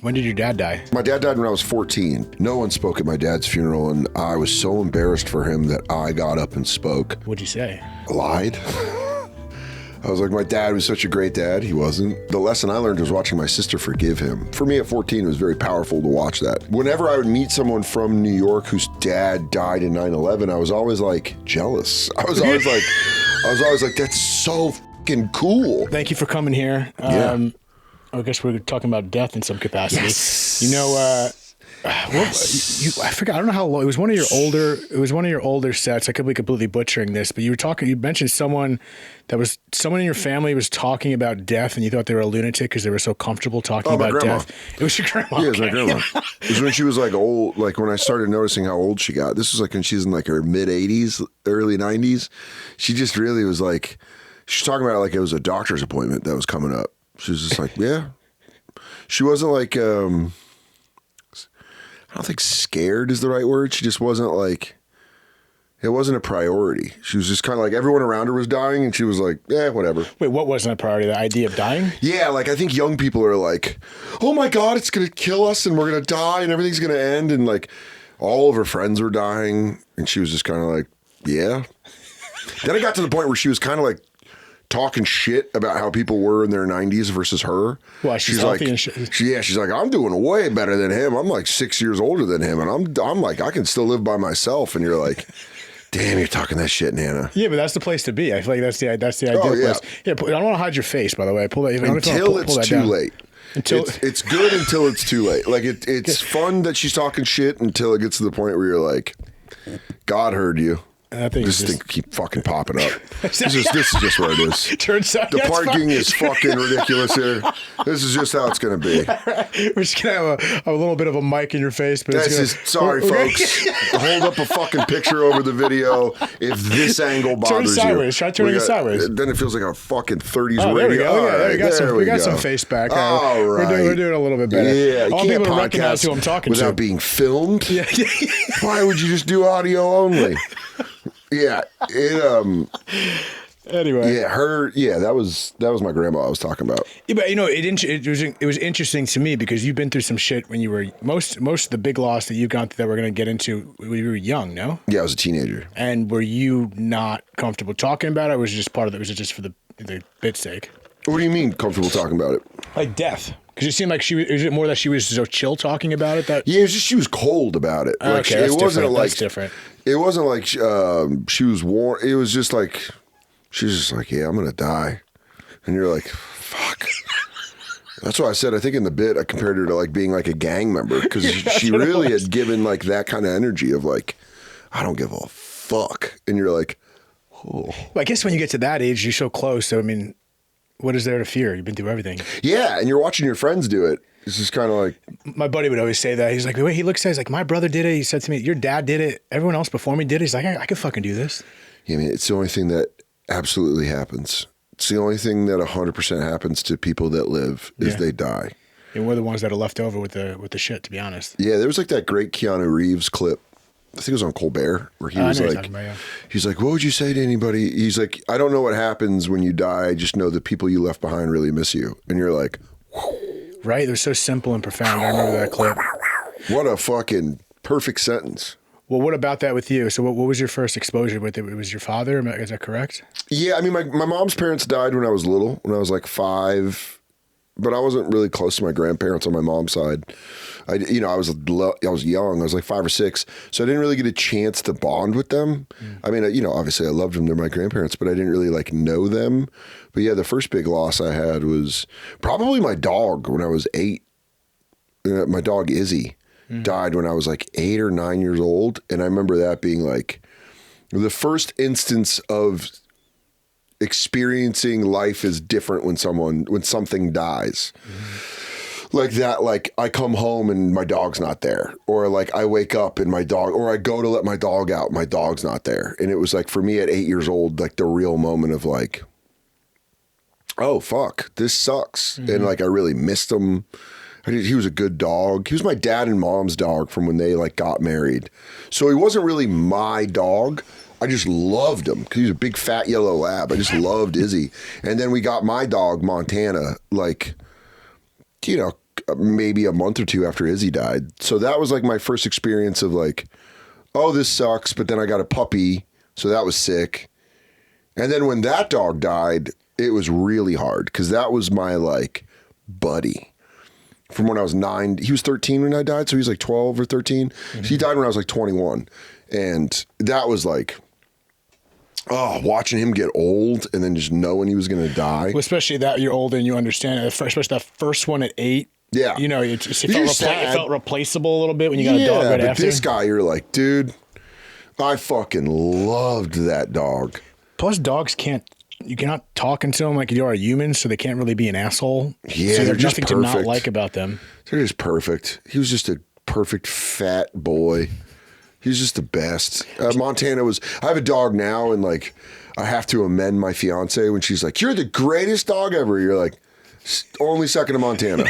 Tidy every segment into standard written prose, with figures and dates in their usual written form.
When did your dad die? My dad died when I was 14. No one spoke at my dad's funeral, and I was so embarrassed for him that I got up and spoke. What'd you say? I lied. I was like, my dad was such a great dad. He wasn't. The lesson I learned was watching my sister forgive him. For me at 14, it was very powerful to watch that. Whenever I would meet someone from New York whose dad died in 9/11, I was always like jealous. I was always like, that's so fucking cool. Thank you for coming here. Yeah. I guess we're talking about death in some capacity. Yes. You know, I forgot. I don't know how long. It was one of your older sets. I could be completely butchering this, but you mentioned someone in your family was talking about death, and you thought they were a lunatic because they were so comfortable talking about grandma. death. It was your grandma. Yeah, it was my grandma. It was when she was like old, like when I started noticing how old she got. This was like when she was in like her mid 80s, early 90s. She just really was like, she was talking about it like it was a doctor's appointment that was coming up. She was just like, yeah. She wasn't like, I don't think scared is the right word. She just wasn't like, it wasn't a priority. She was just kind of like, everyone around her was dying, and she was like, whatever. Wait, what wasn't a priority? The idea of dying? Yeah, like I think young people are like, oh my God, it's going to kill us and we're going to die and everything's going to end. And like all of her friends were dying, and she was just kind of like, yeah. Then it got to the point where she was kind of like talking shit about how people were in their 90s versus her. Well, she's like, healthy and shit. She's like, I'm doing way better than him. I'm like 6 years older than him, and I'm like, I can still live by myself. And you're like, damn, you're talking that shit, Nana. Yeah, but that's the place to be. I feel like that's the ideal place. Yeah, I don't want to hide your face, by the way. Pull that until it's too late. It's good until it's too late. Like it's fun that she's talking shit until it gets to the point where you're like, God heard you. This thing keep fucking popping up. This is just where it is. Turns out the parking is fucking ridiculous here. This is just how it's going to be. We're just going to have a little bit of a mic in your face. But sorry, folks. Hold up a fucking picture over the video if this angle bothers you. Turn sideways. Try turning it sideways. Then it feels like a fucking 30s radio. There we go. Right, we got some face back. All right. We're doing a little bit better. Yeah, I want people to recognize who I'm talking without being filmed. Yeah. Why would you just do audio only? Yeah, Anyway. Yeah, that was my grandma I was talking about. Yeah, but it was interesting to me because you've been through some shit when you were most of the big loss that you've gone through that we're going to get into when you were young, no? Yeah, I was a teenager. And were you not comfortable talking about it, or was it just part of it? Was it just for the bit's sake? What do you mean comfortable talking about it? Like death. Because it seemed like is it more that she was so chill talking about it? Yeah, it was just she was cold about it. Like, okay, that's different. That's different. It wasn't like she was warm. It was just like, she was just like, yeah, I'm going to die. And you're like, fuck. That's why I said, I think in the bit, I compared her to like being like a gang member. Because she really had given like that kind of energy of like, I don't give a fuck. And you're like, oh. Well, I guess when you get to that age, you're so close. So, I mean, what is there to fear? You've been through everything. Yeah, and you're watching your friends do it. It's just kind of like... My buddy would always say that. He's like, the way he looks at it, he's like, my brother did it. He said to me, your dad did it. Everyone else before me did it. He's like, I could fucking do this. Yeah, I mean, it's the only thing that absolutely happens. It's the only thing that 100% happens to people that live is they die. And we're the ones that are left over with the shit, to be honest. Yeah, there was like that great Keanu Reeves clip. I think it was on Colbert where he was like, he's like, what would you say to anybody? He's like, I don't know what happens when you die. I just know the people you left behind really miss you. And you're like, whoa. Right? They're so simple and profound. I remember that clip. What a fucking perfect sentence. Well, what about that with you? So what was your first exposure with it? It was your father? Is that correct? Yeah, I mean, my mom's parents died when I was little, when I was like 5. But I wasn't really close to my grandparents on my mom's side. I was young. I was like 5 or 6, so I didn't really get a chance to bond with them. I mean, obviously I loved them. They're my grandparents, but I didn't really like know them. But yeah, the first big loss I had was probably my dog when I was 8. My dog Izzy died when I was like 8 or 9 years old, and I remember that being like the first instance of experiencing life is different when something dies. Like that, like I come home and my dog's not there, or like I wake up and or I go to let my dog out, my dog's not there. And it was like, for me at 8 years old, like the real moment of like, oh fuck, this sucks. And like I really missed him. He was a good dog. He was my dad and mom's dog from when they like got married. So he wasn't really my dog. I just loved him because he was a big fat yellow lab. I just loved Izzy. And then we got my dog, Montana, like, maybe a month or two after Izzy died. So that was like my first experience of like, oh, this sucks. But then I got a puppy. So that was sick. And then when that dog died, it was really hard because that was my like buddy from when I was 9. He was 13 when I died. So he was like 12 or 13. Mm-hmm. So he died when I was like 21. And that was like, oh, watching him get old and then just knowing he was going to die. Well, especially that you're older and you understand it. Especially that first one at 8. Yeah. You know, it felt replaceable a little bit when you got a dog right after. This guy, you're like, dude, I fucking loved that dog. Plus, dogs you cannot talk to them like you are humans, so they can't really be an asshole. Yeah, so they're there's just nothing perfect. to not like about them. They're just perfect. He was just a perfect fat boy. He's just the best. Montana was, I have a dog now and like, I have to amend my fiance when she's like, you're the greatest dog ever. You're like, only second to Montana.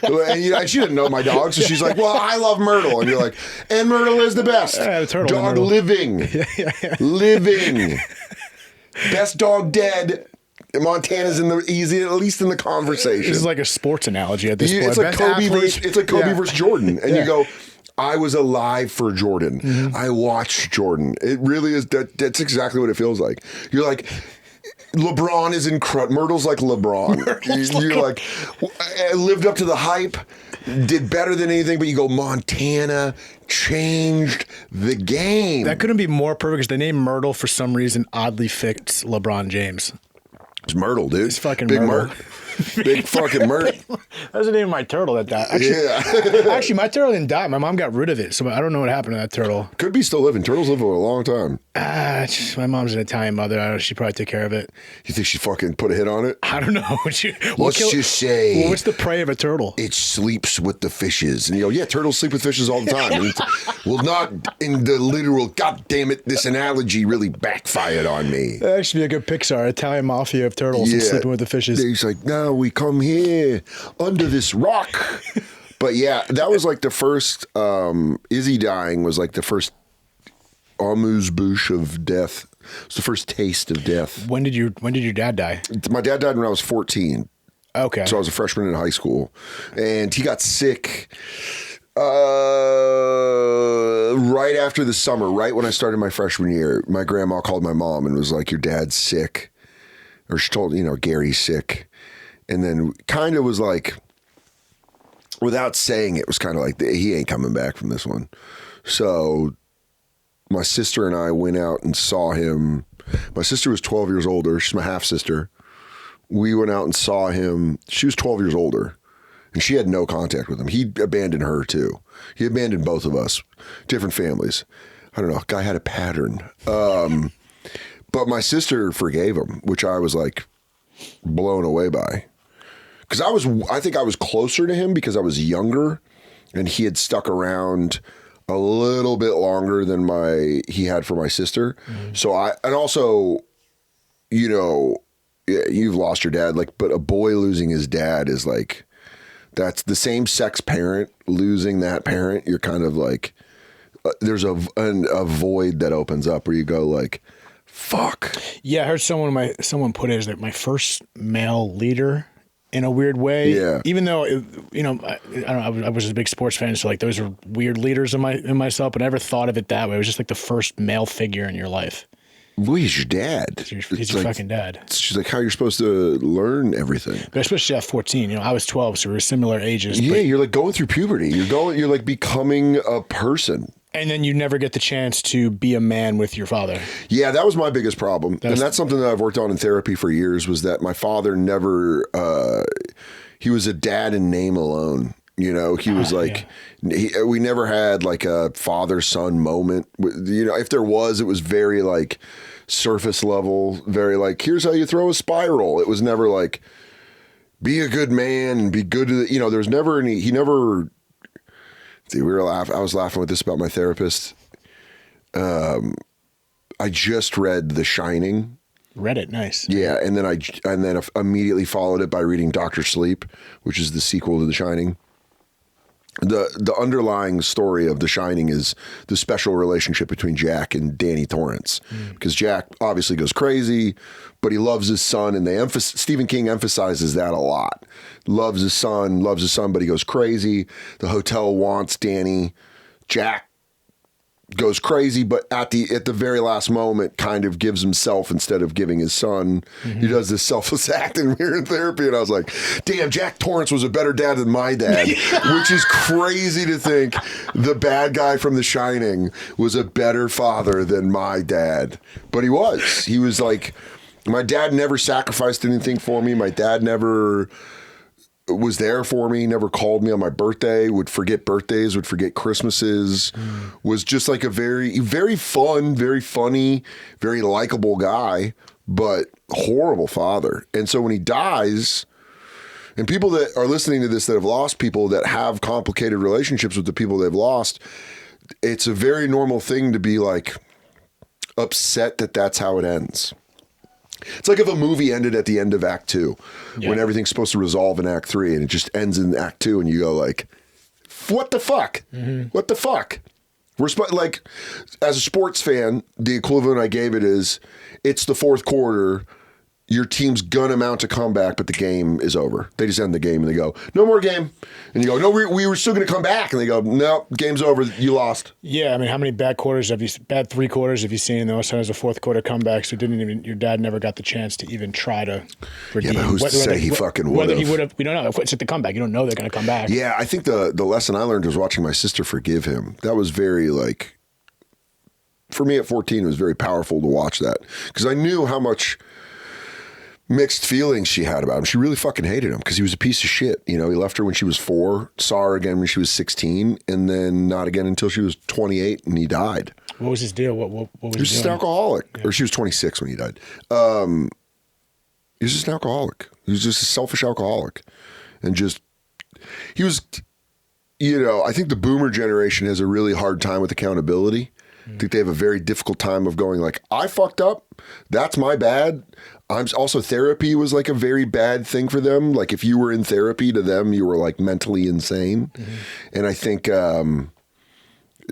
And she didn't know my dog. So she's like, well, I love Myrtle. And you're like, and Myrtle is the best. The turtle dog living. Living. Best dog dead. Montana's in the easy, at least in the conversation. This is like a sports analogy at this point. It's like Kobe versus Jordan. And you go, I was alive for Jordan. Mm-hmm. I watched Jordan. It really is. That's exactly what it feels like. You're like, LeBron is incredible. Myrtle's like LeBron. You're like, lived up to the hype, did better than anything, but you go, Montana changed the game. That couldn't be more perfect because the name Myrtle, for some reason, oddly fits LeBron James. It's Myrtle, dude. It's fucking Big Myrtle. Big fucking Myrtle. That's the name of my turtle that died. Actually, my turtle didn't die. My mom got rid of it, so I don't know what happened to that turtle. Could be still living. Turtles live for a long time. My mom's an Italian mother. I don't know, she probably took care of it. You think she fucking put a hit on it? I don't know. Let's just say. Well, what's the prey of a turtle? It sleeps with the fishes. And you go, yeah, turtles sleep with fishes all the time. Well, not in the literal, God damn it, this analogy really backfired on me. That should be a good Pixar, Italian mafia of turtles and sleeping with the fishes. He's like, no, we come here under this rock. But yeah, that was like the first, Izzy dying was like the first amuse-bouche of death. It was the first taste of death. When did your dad die? My dad died when I was 14. Okay. So I was a freshman in high school. And he got sick right after the summer, right when I started my freshman year. My grandma called my mom and was like, your dad's sick. Or she told, Gary's sick. And then kind of was like, without saying it, was kind of like, he ain't coming back from this one. So my sister and I went out and saw him. My sister was 12 years older. She's my half sister. We went out and saw him. She was 12 years older and she had no contact with him. He abandoned her too. He abandoned both of us, different families. I don't know. Guy had a pattern. But my sister forgave him, which I was like blown away by. Because I think I was closer to him because I was younger and he had stuck around a little bit longer than he had for my sister. Mm-hmm. So and also, you've lost your dad, but a boy losing his dad is like, that's the same sex parent losing that parent. You're kind of like, there's a void that opens up where you go like, fuck. Yeah. I heard someone put it as like my first male leader. In a weird way, yeah. Even though I don't know, I was a big sports fan, so like those are weird leaders in myself, but I never thought of it that way. It was just like the first male figure in your life. Well, he's your dad. He's your fucking dad. She's like how you're supposed to learn everything. But especially at 14, I was 12, so we were similar ages. Yeah, you're like going through puberty. You're like becoming a person. And then you never get the chance to be a man with your father. Yeah, that was my biggest problem. And that's something that I've worked on in therapy for years was that my father never, he was a dad in name alone. He was like, we never had like a father-son moment. If there was, it was very like surface level, very like, here's how you throw a spiral. It was never like, be a good man and be good to there's never any, he never... See, I was laughing with this about my therapist. I just read The Shining. Read it, nice. Yeah, and then immediately followed it by reading Dr. Sleep, which is the sequel to The Shining. The underlying story of The Shining is the special relationship between Jack and Danny Torrance, because Jack obviously goes crazy, but he loves his son, and Stephen King emphasizes that a lot. Loves his son, but he goes crazy. The hotel wants Danny. Jack goes crazy, but at the very last moment kind of gives himself instead of giving his son. He does this selfless act, and we were in therapy, and I was like, damn, Jack Torrance was a better dad than my dad. Which is crazy to think the bad guy from The Shining was a better father than my dad. But he was like, my dad never sacrificed anything for me. My dad never was there for me, never called me on my birthday, would forget birthdays, would forget Christmases, was just like a very, very fun, very funny, very likable guy, but horrible father. And so when he dies, and people that are listening to this that have lost people that have complicated relationships with the people they've lost, it's a very normal thing to be like upset that that's how it ends. It's like if a movie ended at the end of Act 2, when everything's supposed to resolve in Act 3, and it just ends in Act 2, and you go like, what the fuck? What the fuck? Like, as a sports fan, the equivalent I gave it is, it's the fourth quarter, your team's gonna mount a comeback, but the game is over. They just end the game, and they go, no more game. And you go, no, we were still gonna come back. And they go, no, game's over, you lost. Yeah, I mean, how many bad three quarters have you seen in those times of fourth quarter comebacks who your dad never got the chance to even try to redeem? Yeah, but who's to say he fucking would have? Whether he would have, we don't know. It's at the comeback. You don't know they're gonna come back. Yeah, I think the lesson I learned was watching my sister forgive him. That was very, like, for me at 14, it was very powerful to watch that. Because I knew how much mixed feelings she had about him. She really fucking hated him because he was a piece of shit. You know, he left her when she was 4, saw her again when she was 16, and then not again until she was 28, and he died. What was his deal? What was he was just an alcoholic. Yeah. Or she was 26 when he died. He was just an alcoholic. He was just a selfish alcoholic. And he was, I think the boomer generation has a really hard time with accountability. I think they have a very difficult time of going like, I fucked up. That's my bad. Also, therapy was like a very bad thing for them. Like if you were in therapy, to them, you were like mentally insane. And I think,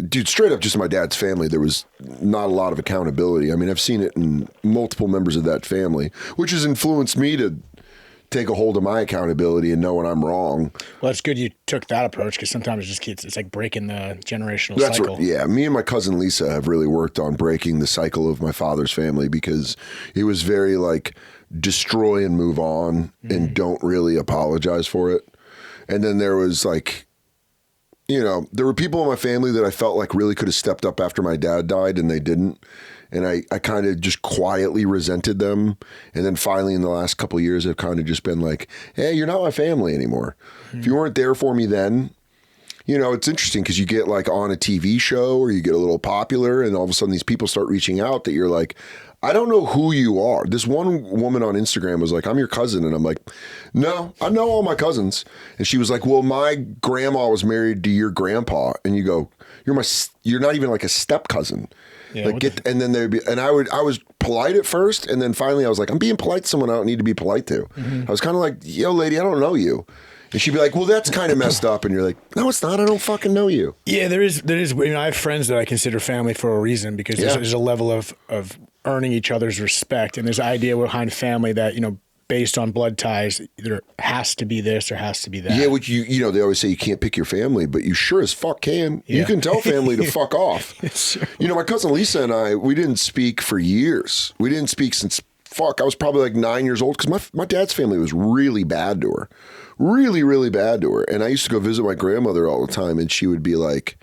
dude, straight up just in my dad's family, there was not a lot of accountability. I mean, I've seen it in multiple members of that family, which has influenced me to take a hold of my accountability and know when I'm wrong. Well, it's good you took that approach, because sometimes it's like breaking the generational cycle. Right. Yeah, me and my cousin Lisa have really worked on breaking the cycle of my father's family, because it was very like destroy and move on and don't really apologize for it. And then there was like, there were people in my family that I felt like really could have stepped up after my dad died, and they didn't. And I kind of just quietly resented them. And then finally in the last couple of years, I've kind of just been like, hey, you're not my family anymore. If you weren't there for me then, it's interesting because you get like on a TV show or you get a little popular, and all of a sudden these people start reaching out that you're like, I don't know who you are. This one woman on Instagram was like, I'm your cousin. And I'm like, no, I know all my cousins. And she was like, well, my grandma was married to your grandpa. And you go, you're not even like a step cousin. Yeah, and then I was polite at first, and then finally I was like, I'm being polite to someone I don't need to be polite to. I was kind of like, yo, lady, I don't know you. And she'd be like, well, that's kind of messed up. And you're like, no, it's not. I don't fucking know you. Yeah, there is. I have friends that I consider family for a reason, because there's a level of earning each other's respect. And there's an idea behind family that, based on blood ties, either has to be this or has to be that. Yeah, which they always say you can't pick your family, but you sure as fuck can. Yeah. You can tell family to fuck off. My cousin Lisa and I, we didn't speak for years. We didn't speak since I was probably like 9 years old, because my dad's family was really bad to her. Really, really bad to her. And I used to go visit my grandmother all the time, and she would be like,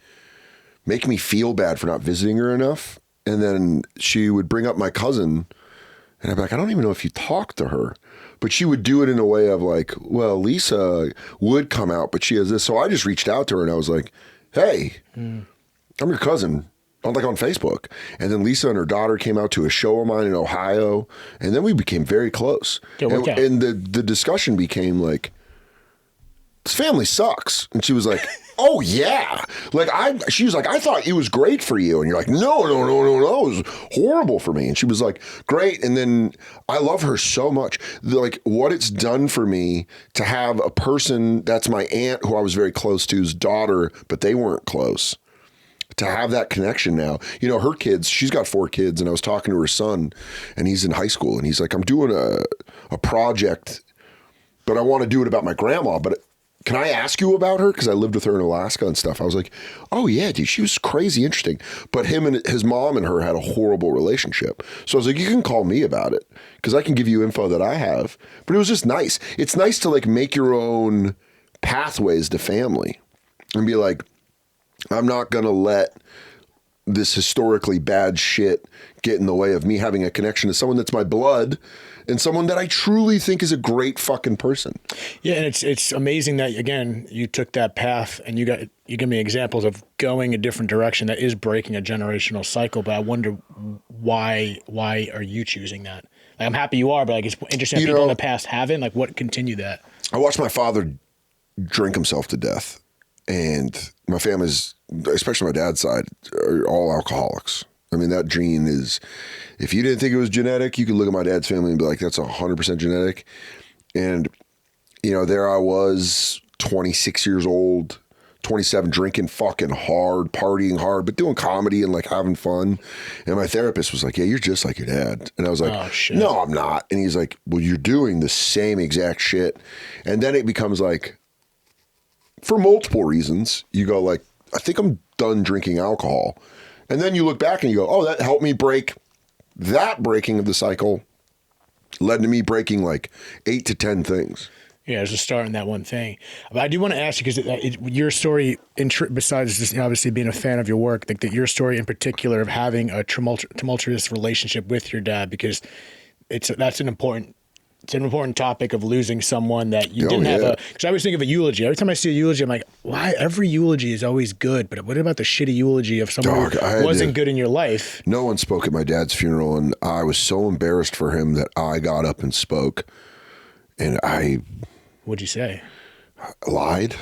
make me feel bad for not visiting her enough. And then she would bring up my cousin, and I'd be like, I don't even know if you talked to her. But she would do it in a way of like, well, Lisa would come out, but she has this. So I just reached out to her, and I was like, hey, I'm your cousin. On Facebook. And then Lisa and her daughter came out to a show of mine in Ohio. And then we became very close. And the discussion became like, this family sucks. And she was like, oh yeah. She was like, I thought it was great for you. And you're like, no. It was horrible for me. And she was like, great. And then I love her so much. Like what it's done for me to have a person that's my aunt who I was very close to's daughter, but they weren't close. To have that connection now, you know, her kids, she's got 4 kids, and I was talking to her son and he's in high school and he's like, I'm doing a project, but I want to do it about my grandma, but can I ask you about her? Because I lived with her in Alaska and stuff. I was like, oh yeah, dude, she was crazy interesting. But him and his mom and her had a horrible relationship. So I was like, you can call me about it because I can give you info that I have. But it was just nice. It's nice to like make your own pathways to family and be like, I'm not going to let this historically bad shit get in the way of me having a connection to someone that's my blood and someone that I truly think is a great fucking person. Yeah, and it's amazing that again you took that path and you give me examples of going a different direction that is breaking a generational cycle. But I wonder why are you choosing that? Like, I'm happy you are, but like it's interesting that people in the past haven't. Like, what continued that? I watched my father drink himself to death, and my family's, especially my dad's side, are all alcoholics. I mean, that gene is, if you didn't think it was genetic, you could look at my dad's family and be like, that's 100% genetic. And, you know, there I was, 26 years old, 27, drinking fucking hard, partying hard, but doing comedy and like having fun. And my therapist was like, yeah, you're just like your dad. And I was like, oh, shit. No, I'm not. And he's like, well, you're doing the same exact shit. And then it becomes like, for multiple reasons, you go like, I think I'm done drinking alcohol. And then you look back and you go, oh, that helped me break. That breaking of the cycle led to me breaking like 8 to 10 things. Yeah, there's a start in that one thing. But I do want to ask you, because your story, besides just obviously being a fan of your work, like that your story in particular of having a tumultuous relationship with your dad, because that's an important topic of losing someone that you didn't have because I always think of a eulogy. Every time I see a eulogy, I'm like, why? Every eulogy is always good, but what about the shitty eulogy of someone who wasn't good in your life? No one spoke at my dad's funeral, and I was so embarrassed for him that I got up and spoke, and What'd you say? Lied.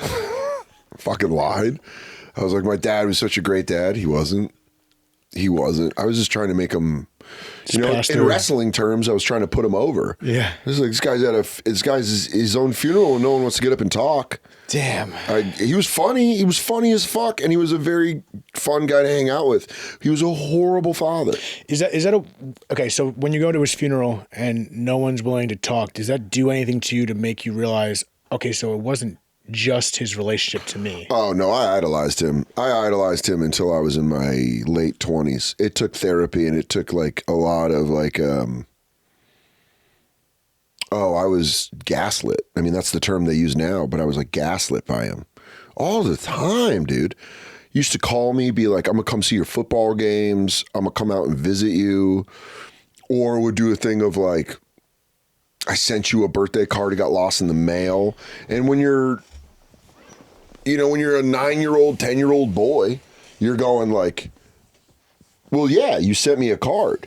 Fucking lied. I was like, my dad was such a great dad. He wasn't. I was just trying to make him, in wrestling terms, I was trying to put him over. Yeah. This guy's his own funeral and no one wants to get up and talk. Damn. He was funny. He was funny as fuck. And he was a very fun guy to hang out with. He was a horrible father. Okay. So when you go to his funeral and no one's willing to talk, does that do anything to you to make you realize, okay, so it wasn't just his relationship to me? Oh no, I idolized him. Until I was in my late 20s. It took therapy and it took like a lot of like, I was gaslit. I mean, that's the term they use now, but I was like gaslit by him all the time, dude. Used to call me, be like, I'm gonna come see your football games. I'm gonna come out and visit you. Or would do a thing of like, I sent you a birthday card, it got lost in the mail. And when you're a 9-year-old, 10-year-old boy, you're going like, well, yeah, you sent me a card.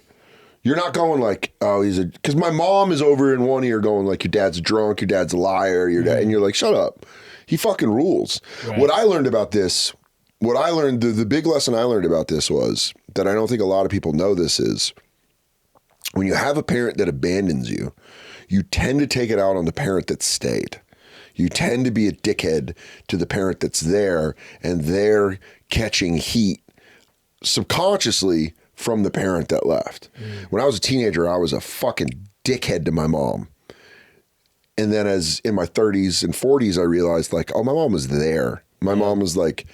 You're not going like, oh, because my mom is over in one ear going like, your dad's drunk, your dad's a liar, and you're like, shut up. He fucking rules. Right. What I learned about this, the big lesson I learned about this was that I don't think a lot of people know this is, when you have a parent that abandons you, you tend to take it out on the parent that stayed. You tend to be a dickhead to the parent that's there, and they're catching heat subconsciously from the parent that left. When I was a teenager, I was a fucking dickhead to my mom. And then as in my 30s and 40s, I realized like, oh, my mom was there. My mom was like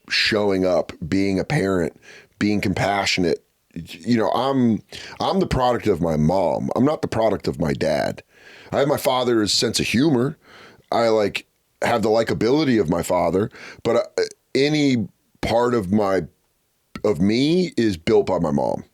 showing up, being a parent, being compassionate. I'm the product of my mom. I'm not the product of my dad. I have my father's sense of humor. I like have the likability of my father, but any part of me is built by my mom.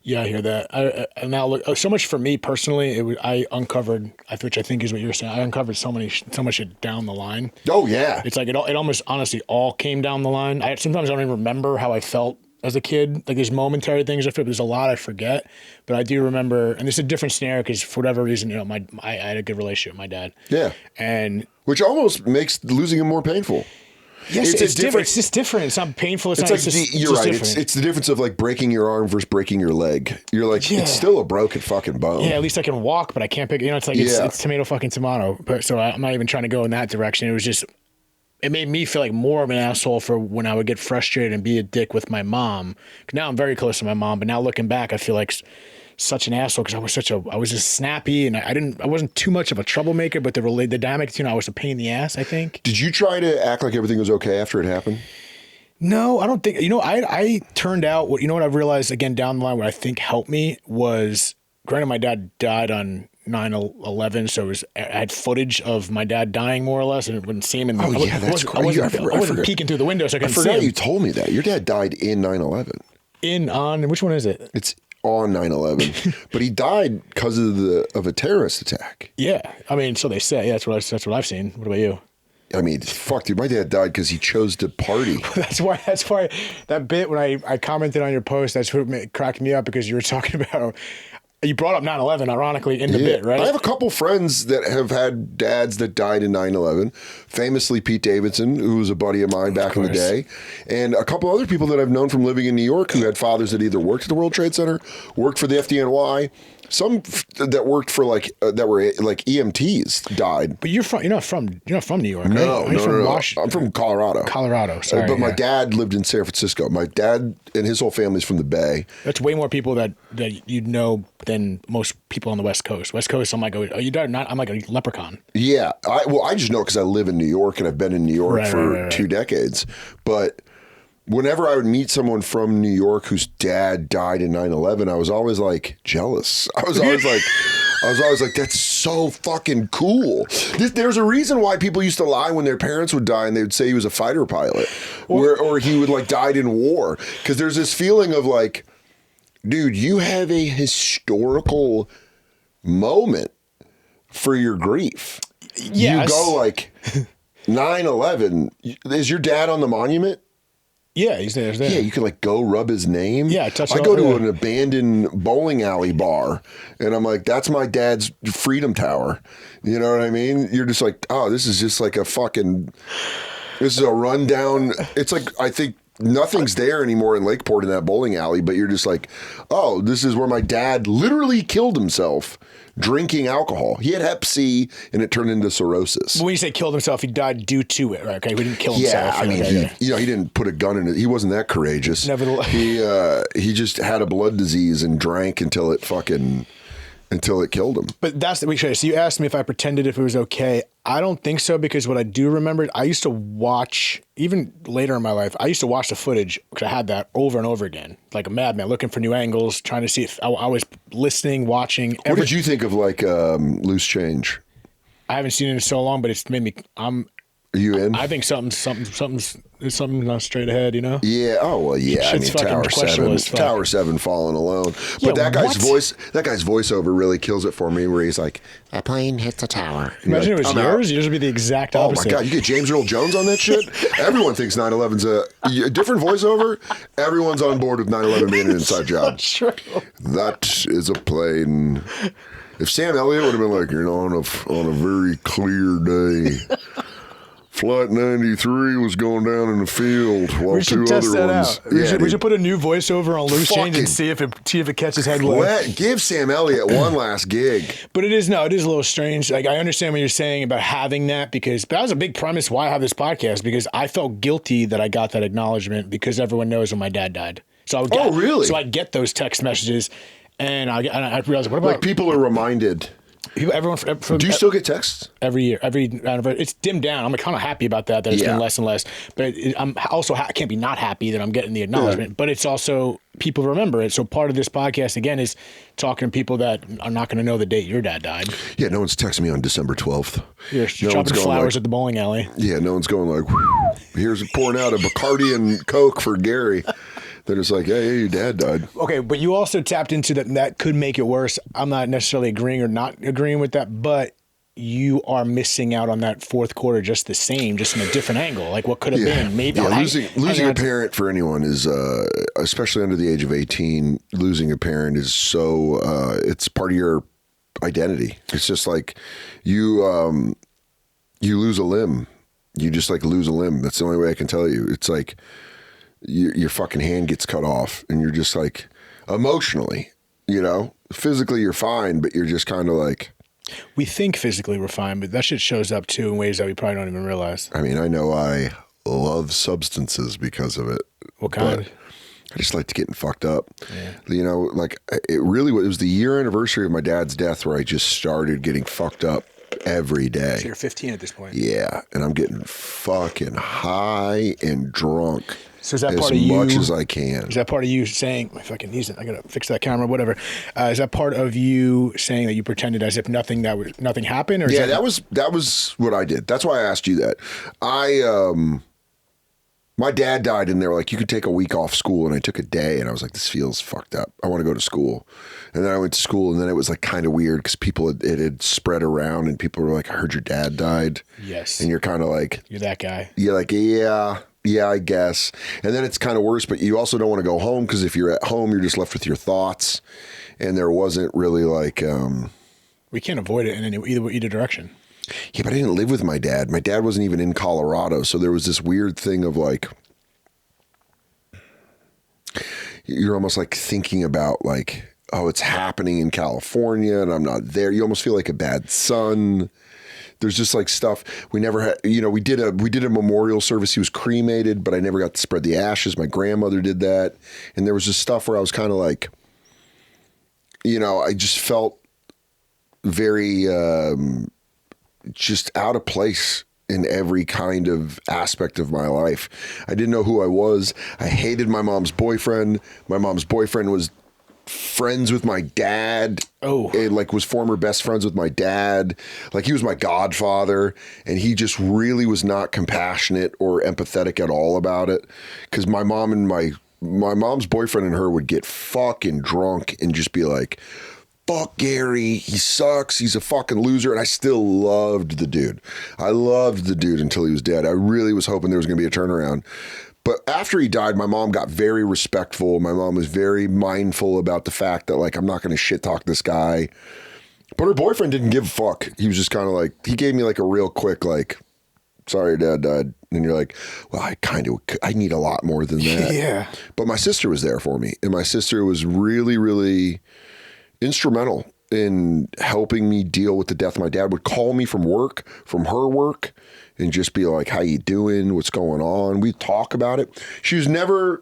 Yeah, I hear that. I now look so much for me personally. I uncovered, which I think is what you're saying. I uncovered so much shit down the line. Oh yeah, it's like it almost honestly all came down the line. Sometimes I don't even remember how I felt as a kid. Like there's momentary things I feel, but there's a lot I forget. But I do remember, and this is a different scenario because for whatever reason, you know, I had a good relationship with my dad. Yeah. And which almost makes losing him more painful. yes, it's different. It's just different. It's not painful. It's not. Like you're right. Different. It's the difference of like breaking your arm versus breaking your leg. You're like, it's still a broken fucking bone. Yeah, at least I can walk, but I can't pick. You know, it's like it's tomato fucking tomato. But so I'm not even trying to go in that direction. It was just, it made me feel like more of an asshole for when I would get frustrated and be a dick with my mom. Now I'm very close to my mom, but now looking back, I feel like such an asshole because I was just snappy and I wasn't too much of a troublemaker, but the dynamic, you know, I was a pain in the ass, I think. Did you try to act like everything was okay after it happened? No, I don't think, you know, I turned out, you know what I've realized again down the line what I think helped me was, granted my dad died on 9/11, so I had footage of my dad dying more or less, and it wouldn't see him. And oh yeah, that's crazy. I wasn't peeking through the window, so I couldn't see him. I forgot you told me that. Your dad died in 9/11. Which one is it? It's on 9/11, but he died because of a terrorist attack. Yeah, I mean, so they say. Yeah, that's what I've seen. What about you? I mean, fuck, dude. My dad died because he chose to party. That's why that bit when I commented on your post, that's what cracked me up because you were talking about. You brought up 9/11, ironically, in the bit, right? I have a couple friends that have had dads that died in 9/11. Famously, Pete Davidson, who was a buddy of mine back in the day, and a couple other people that I've known from living in New York who had fathers that either worked at the World Trade Center, worked for the FDNY. Some that worked for that were like EMTs died. But you're not from New York, right? No, You're from I'm from Colorado. Sorry. But my dad lived in San Francisco. My dad and his whole family's from the Bay. That's way more people that you'd know than most people on the West Coast. West Coast, I'm like, oh, you died not? I'm like a leprechaun. Yeah, I just know because I live in New York and I've been in New York for 2 decades. But whenever I would meet someone from New York whose dad died in 9/11, I was always like jealous. I was always like, that's so fucking cool. There's a reason why people used to lie when their parents would die and they would say he was a fighter pilot or he would like died in war. Because there's this feeling of like, dude, you have a historical moment for your grief. Yes. You go like 9/11. Is your dad on the monument? Yeah, he's there. Yeah, you can like go rub his name. Yeah, I go to an abandoned bowling alley bar, and I'm like, that's my dad's Freedom Tower. You know what I mean? You're just like, oh, this is just like this is a rundown. It's like, I think nothing's there anymore in Lakeport in that bowling alley, but you're just like, oh, this is where my dad literally killed himself drinking alcohol. He had Hep C and it turned into cirrhosis. When you say killed himself, he died due to it, right? Okay, he didn't kill himself. Yeah, I mean, he didn't put a gun in it. He wasn't that courageous. Nevertheless, he just had a blood disease and drank until it killed him. But that's the way. So you asked me if I pretended if it was okay. I don't think so because what I do remember, I used to watch, even later in my life, I used to watch the footage because I had that over and over again, like a madman, looking for new angles, trying to see if I was listening, watching. What did you think of like Loose Change? I haven't seen it in so long, but it's made me. Are you in? I think something's not straight ahead, you know? Yeah. Oh well, yeah. I mean, Tower 7 falling alone. But that guy's voiceover really kills it for me. Where he's like, "A plane hit the tower." Imagine it was yours. Yours would be the exact opposite. Oh my god! You get James Earl Jones on that shit. Everyone thinks 9/11's a different voiceover. Everyone's on board with 9/11 being an inside job. That's true. That is a plane. If Sam Elliott would have been like, on a very clear day. Flight 93 was going down in the field while we should two test other that ones. out. We should put a new voiceover on Loose Change and see if it catches headline. Give Sam Elliott one last gig. But it is a little strange. Like I understand what you're saying about having that but that was a big premise why I have this podcast because I felt guilty that I got that acknowledgement because everyone knows when my dad died. So really? So I get those text messages and I realize what about like people are reminded. Everyone do you still get texts every year? It's dimmed down. I'm kind of happy about that it's been less and less. But I'm also I can't be not happy that I'm getting the acknowledgement. Yeah. But it's also people remember it. So part of this podcast again is talking to people that are not going to know the date your dad died. Yeah, no one's texting me on December 12th. You're dropping flowers at the bowling alley. Yeah, no one's going like, here's pouring out a Bacardi and Coke for Gary. They're just like, hey, your dad died. Okay, but you also tapped into that could make it worse. I'm not necessarily agreeing or not agreeing with that, but you are missing out on that fourth quarter just the same, just in a different angle. Like what could have been. Maybe losing a parent for anyone is, especially under the age of 18, losing a parent is so, it's part of your identity. It's just like you lose a limb. You just like lose a limb. That's the only way I can tell you. It's like your fucking hand gets cut off and you're just like emotionally, physically you're fine, but you're just kind of like, we think physically we're fine, but that shit shows up too in ways that we probably don't even realize. I mean, I know I love substances because of it. What kind? I just like to getting fucked up. Yeah. Like it was the year anniversary of my dad's death where I just started getting fucked up every day. So you're 15 at this point. Yeah. And I'm getting fucking high and drunk. So is that part of you? As much as I can. Is that part of you saying, if I can use it, I gotta fix that camera, whatever. Is that part of you saying that you pretended as if nothing happened? Or yeah, that was what I did. That's why I asked you that. My dad died and they were like, you could take a week off school. And I took a day and I was like, this feels fucked up. I want to go to school. And then I went to school and then it was like kind of weird because it had spread around and people were like, I heard your dad died. Yes. And you're kind of like. You're that guy. You're like, yeah, I guess. And then it's kind of worse, but you also don't want to go home because if you're at home, you're just left with your thoughts. And there wasn't really like. We can't avoid it in either direction. Yeah, but I didn't live with my dad. My dad wasn't even in Colorado. So there was this weird thing of like. You're almost like thinking about like, oh, it's happening in California and I'm not there. You almost feel like a bad son. There's just like stuff we never had. We did a memorial service. He was cremated, but I never got to spread the ashes. My grandmother did that, and there was just stuff where I was kind of like, I just felt very just out of place in every kind of aspect of my life. I didn't know who I was. I hated my mom's boyfriend. My mom's boyfriend was friends with my dad. And like was former best friends with my dad. Like he was my godfather and he just really was not compassionate or empathetic at all about it. Cause my mom and my mom's boyfriend and her would get fucking drunk and just be like, fuck Gary, he sucks, he's a fucking loser. And I still loved the dude. I loved the dude until he was dead. I really was hoping there was gonna be a turnaround. But after he died, my mom got very respectful. My mom was very mindful about the fact that, like, I'm not going to shit talk this guy. But her boyfriend didn't give a fuck. He was just kind of like, he gave me like a real quick, like, sorry, dad died. And you're like, well, I need a lot more than that. Yeah. But my sister was there for me. And my sister was really, really instrumental in helping me deal with the death. My dad would call me from her work, and just be like, how you doing? What's going on? We'd talk about it. She was never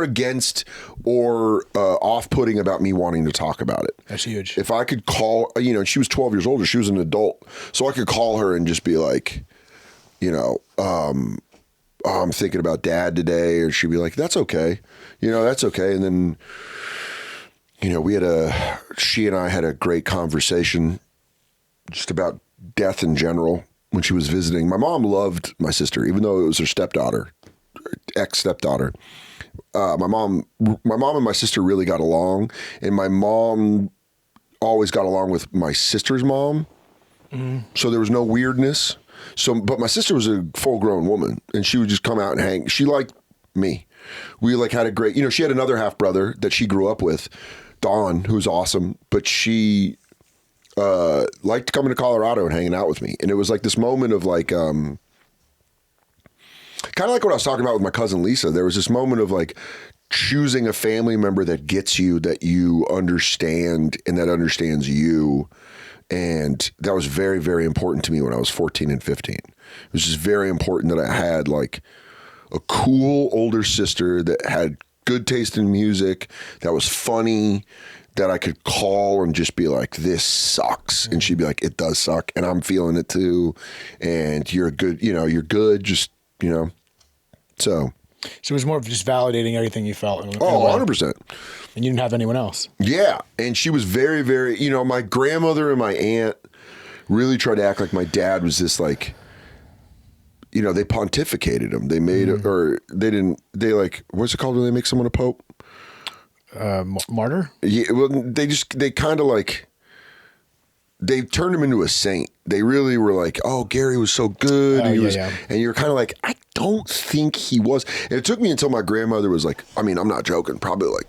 against or off-putting about me wanting to talk about it. That's huge. If I could call, she was 12 years older. She was an adult. So I could call her and just be like, I'm thinking about dad today. Or she'd be like, that's okay. That's okay. And then, she and I had a great conversation just about death in general. When she was visiting, my mom loved my sister, even though it was her ex-stepdaughter. My mom and my sister really got along, and my mom always got along with my sister's mom. Mm-hmm. So there was no weirdness. But my sister was a full-grown woman, and she would just come out and hang. She liked me. We like had a great, she had another half brother that she grew up with, Dawn, who's awesome, but she liked coming to Colorado and hanging out with me. And it was like this moment of like, kind of like what I was talking about with my cousin Lisa. There was this moment of like choosing a family member that gets you, that you understand and that understands you. And that was very, very important to me when I was 14 and 15. It was just very important that I had like a cool older sister that had good taste in music, that was funny, that I could call and just be like, this sucks. And she'd be like, it does suck. And I'm feeling it too. And you're good, you're good. Just, So it was more of just validating everything you felt. 100%. And you didn't have anyone else. Yeah. And she was very, very, my grandmother and my aunt really tried to act like my dad was this like, they pontificated him. They made it, or they like, what's it called when they make someone a pope? Martyr? Yeah, well, they kind of like, they turned him into a saint. They really were like, oh, Gary was so good. And you're kind of like, I don't think he was. And it took me until my grandmother was like, I mean, I'm not joking, probably like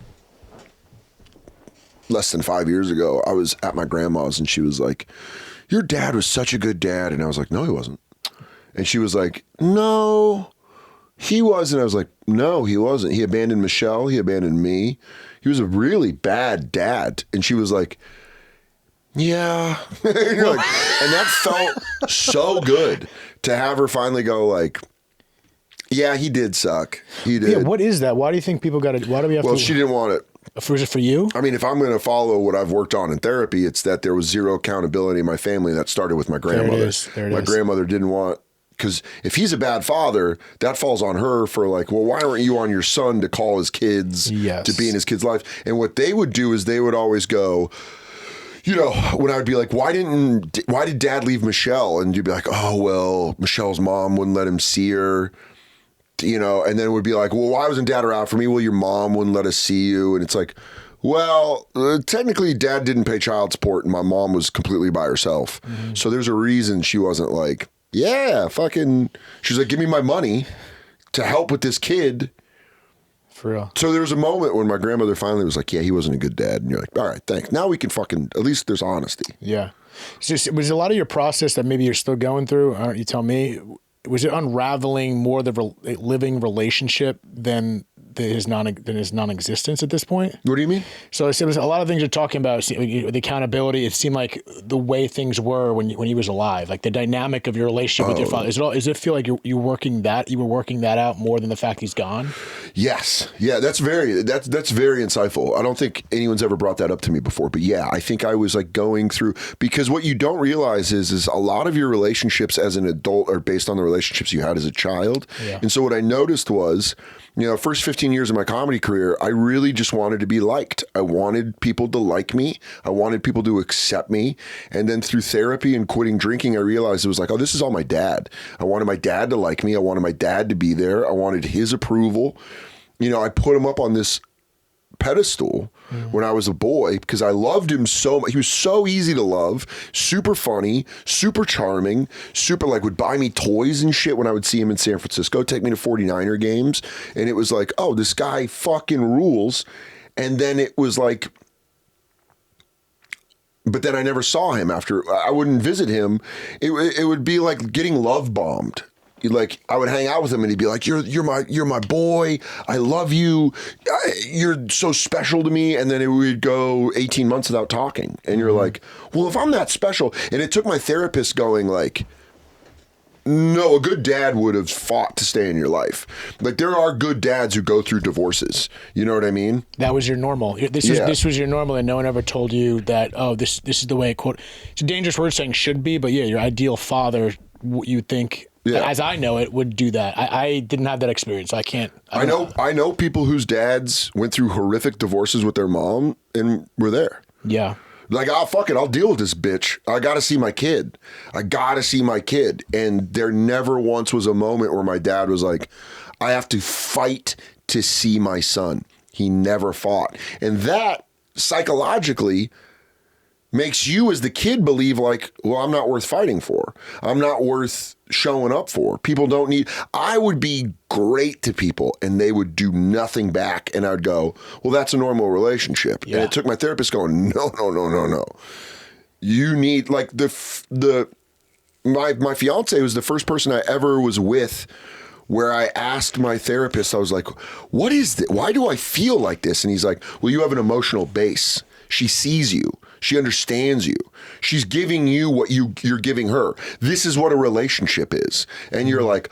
less than 5 years ago, I was at my grandma's and she was like, your dad was such a good dad. And I was like, no, he wasn't. And she was like, no, he wasn't. I was like, no, he wasn't. He abandoned Michelle. He abandoned me. He was a really bad dad. And she was like, yeah. And that felt so good to have her finally go like, yeah, he did suck. He did. Yeah, what is that? Why do you think people got it? Why do we have to? Well, she didn't want it. Was it for you? I mean, if I'm going to follow what I've worked on in therapy, it's that there was zero accountability in my family. That started with my grandmother. My grandmother didn't want, because if he's a bad father, that falls on her for like, well, why aren't you on your son to call his kids, to be in his kid's life? And what they would do is they would always go, you know, when I would be like, why did dad leave Michelle? And you'd be like, oh, well, Michelle's mom wouldn't let him see her, you know, and then it would be like, well, why wasn't dad around for me? Well, your mom wouldn't let us see you. And it's like, well, technically dad didn't pay child support and my mom was completely by herself. Mm-hmm. So there's a reason she wasn't like, yeah, fucking, she's like, give me my money to help with this kid. For real. So there was a moment when my grandmother finally was like, yeah, he wasn't a good dad. And you're like, all right, thanks. Now we can fucking, at least there's honesty. Yeah. Was a lot of your process that maybe you're still going through, you tell me, was it unraveling more the living relationship than his non-existence at this point? What do you mean? So it was a lot of things you're talking about, the accountability. It seemed like the way things were when he was alive, like the dynamic of your relationship with your father. Does it feel like you were working that out more than the fact he's gone? Yes. Yeah, that's very insightful. I don't think anyone's ever brought that up to me before, but yeah, I think I was like going through, because what you don't realize is a lot of your relationships as an adult are based on the relationships you had as a child. Yeah. And so what I noticed was, you know, first 15 years of my comedy career, I really just wanted to be liked. I wanted people to like me. I wanted people to accept me. And then through therapy and quitting drinking, I realized it was like, oh, this is all my dad. I wanted my dad to like me. I wanted my dad to be there. I wanted his approval. You know, I put him up on this pedestal when I was a boy because I loved him so much. He was so easy to love, super funny, super charming, super like would buy me toys and shit when I would see him in San Francisco, take me to 49er games. And it was like, oh, this guy fucking rules. And then it was like, but then I never saw him after. I wouldn't visit him. It would be like getting love bombed. Like I would hang out with him and he'd be like, you're my boy. I love you. You're so special to me. And then it would go 18 months without talking. And you're like, well, if I'm that special. And it took my therapist going like, no, a good dad would have fought to stay in your life. Like there are good dads who go through divorces. You know what I mean? That was your normal. This was your normal, and no one ever told you that, oh, this is the way it, quote, it's a dangerous word saying should be, but yeah, your ideal father, you think, as I know it, would do that. I didn't have that experience. So I can't. I know people whose dads went through horrific divorces with their mom and were there. Yeah. Like, oh, fuck it, I'll deal with this bitch. I got to see my kid. And there never once was a moment where my dad was like, I have to fight to see my son. He never fought. And that psychologically makes you as the kid believe like, well, I'm not worth fighting for. I'm not worth showing up for. People don't need, I would be great to people and they would do nothing back. And I'd go, well, that's a normal relationship. Yeah. And it took my therapist going, no. You need like my fiance was the first person I ever was with where I asked my therapist, I was like, what is this? Why do I feel like this? And he's like, well, you have an emotional base. She sees you. She understands you. She's giving you what you're giving her. This is what a relationship is. And you're like,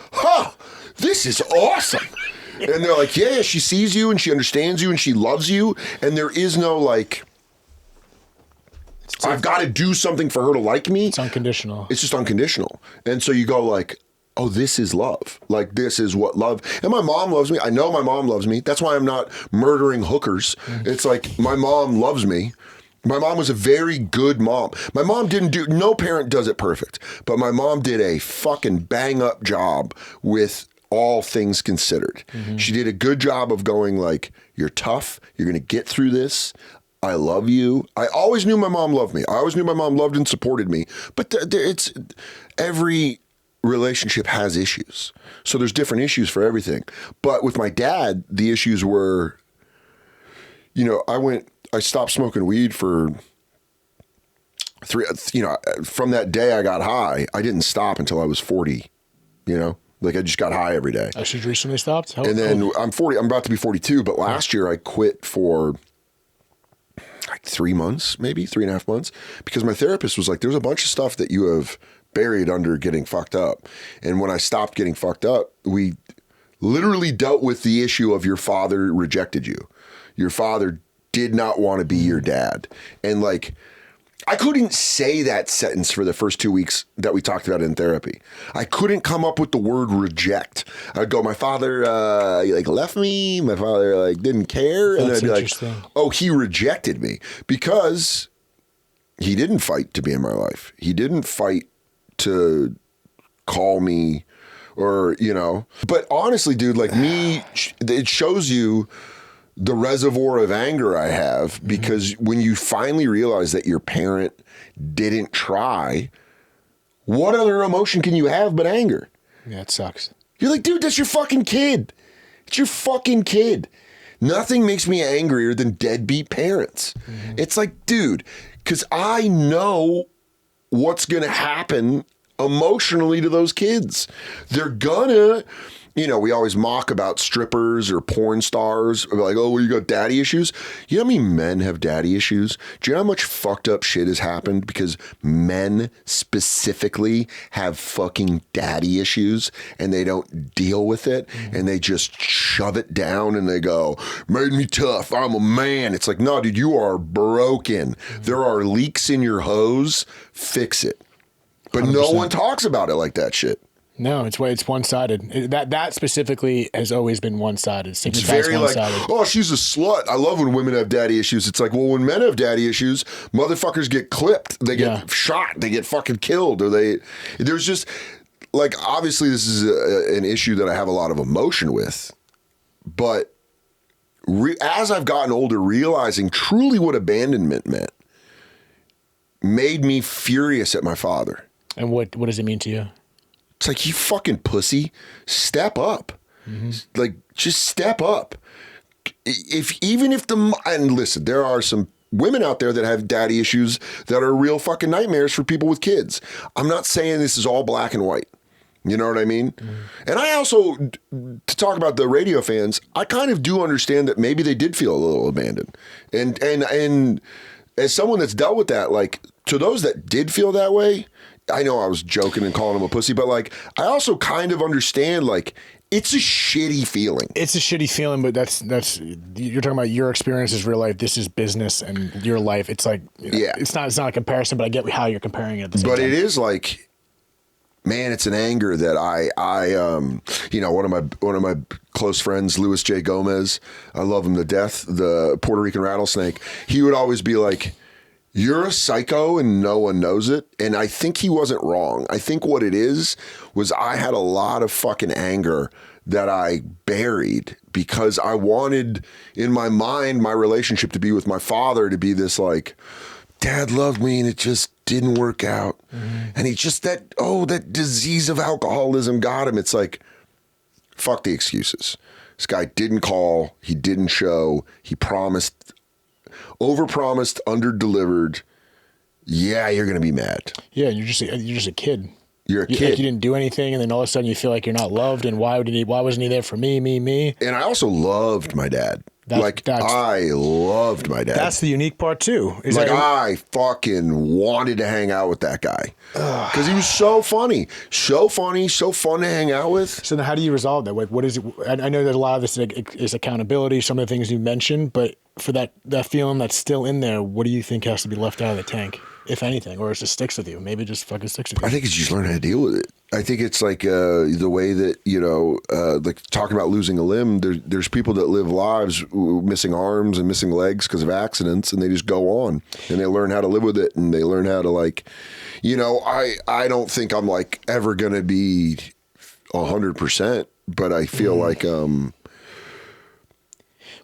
this is awesome. And they're like, yeah, she sees you and she understands you and she loves you. And there is no like, I've got to do something for her to like me. It's unconditional. It's just unconditional. And so you go like, oh, this is love. Like, this is what love. And my mom loves me. I know my mom loves me. That's why I'm not murdering hookers. It's like, my mom loves me. My mom was a very good mom. My mom no parent does it perfect, but my mom did a fucking bang up job with all things considered. Mm-hmm. She did a good job of going like, you're tough. You're going to get through this. I love you. I always knew my mom loved me. I always knew my mom loved and supported me. But it's every relationship has issues. So there's different issues for everything. But with my dad, the issues were, I stopped smoking weed for from that day I got high, I didn't stop until I was 40, Like I just got high every day. Oh, she recently stopped? And then I'm 40, I'm about to be 42, but last year I quit for like 3 months, maybe 3.5 months, because my therapist was like, there's a bunch of stuff that you have buried under getting fucked up. And when I stopped getting fucked up, we literally dealt with the issue of your father rejected you. Your father did not want to be your dad. And like, I couldn't say that sentence for the first 2 weeks that we talked about in therapy. I couldn't come up with the word reject. I'd go, my father left me. My father didn't care. And then I'd be like, oh, he rejected me because he didn't fight to be in my life. He didn't fight to call me or, But honestly, dude, like me, it shows you the reservoir of anger I have, because when you finally realize that your parent didn't try, what other emotion can you have but anger? Yeah, it sucks. You're like, dude, that's your fucking kid. It's your fucking kid. Nothing makes me angrier than deadbeat parents. Mm-hmm. It's like, dude, because I know what's going to happen emotionally to those kids. They're gonna... we always mock about strippers or porn stars. We're like, oh, well, you got daddy issues. You know how many men have daddy issues? Do you know how much fucked up shit has happened because men specifically have fucking daddy issues and they don't deal with it and they just shove it down and they go, made me tough. I'm a man. It's like, no, dude, you are broken. There are leaks in your hose. Fix it. But 100%. No one talks about it like that shit. No, it's one-sided. That specifically has always been one-sided. It's very one-sided. Like, oh, she's a slut. I love when women have daddy issues. It's like, well, when men have daddy issues, motherfuckers get clipped. They get shot. They get fucking killed. Or there's just, like, obviously this is an issue that I have a lot of emotion with. But as I've gotten older, realizing truly what abandonment meant made me furious at my father. And what does it mean to you? It's like, you fucking pussy, step up. Mm-hmm. Like, just step up. And listen, there are some women out there that have daddy issues that are real fucking nightmares for people with kids. I'm not saying this is all black and white. You know what I mean? Mm-hmm. And I also, to talk about the radio fans, I kind of do understand that maybe they did feel a little abandoned. And as someone that's dealt with that, like, to those that did feel that way, I know I was joking and calling him a pussy, but like, I also kind of understand, like, it's a shitty feeling. It's a shitty feeling, but that's you're talking about your experiences, real life. This is business and your life. It's like, it's not a comparison, but I get how you're comparing it at the same time. But it is like, man, it's an anger that one of my close friends, Louis J. Gomez, I love him to death, the Puerto Rican rattlesnake. He would always be like, you're a psycho and no one knows it. And I think he wasn't wrong. I think what it is was I had a lot of fucking anger that I buried because I wanted in my mind my relationship to be with my father to be this like, Dad loved me and it just didn't work out. Mm-hmm. And he just that disease of alcoholism got him. It's like, fuck the excuses. This guy didn't call. He didn't show. He promised, overpromised, underdelivered. Yeah, you're going to be mad. Yeah, you're just a kid. You're a kid. Like you didn't do anything, and then all of a sudden you feel like you're not loved, and why wasn't he there for me? And I also loved my dad. I loved my dad. That's the unique part too. I fucking wanted to hang out with that guy because he was so funny, so fun to hang out with. So then, how do you resolve that? Like, what is it? I know that a lot of this is accountability. Some of the things you mentioned, but for that feeling that's still in there, what do you think has to be left out of the tank, if anything, or it just sticks with you? Maybe it just fucking sticks with you. I think it's just learn how to deal with it. I think it's like the way that, like talking about losing a limb, there's people that live lives missing arms and missing legs because of accidents, and they just go on and they learn how to live with it, and they learn how to I don't think I'm like ever going to be 100%, but I feel like,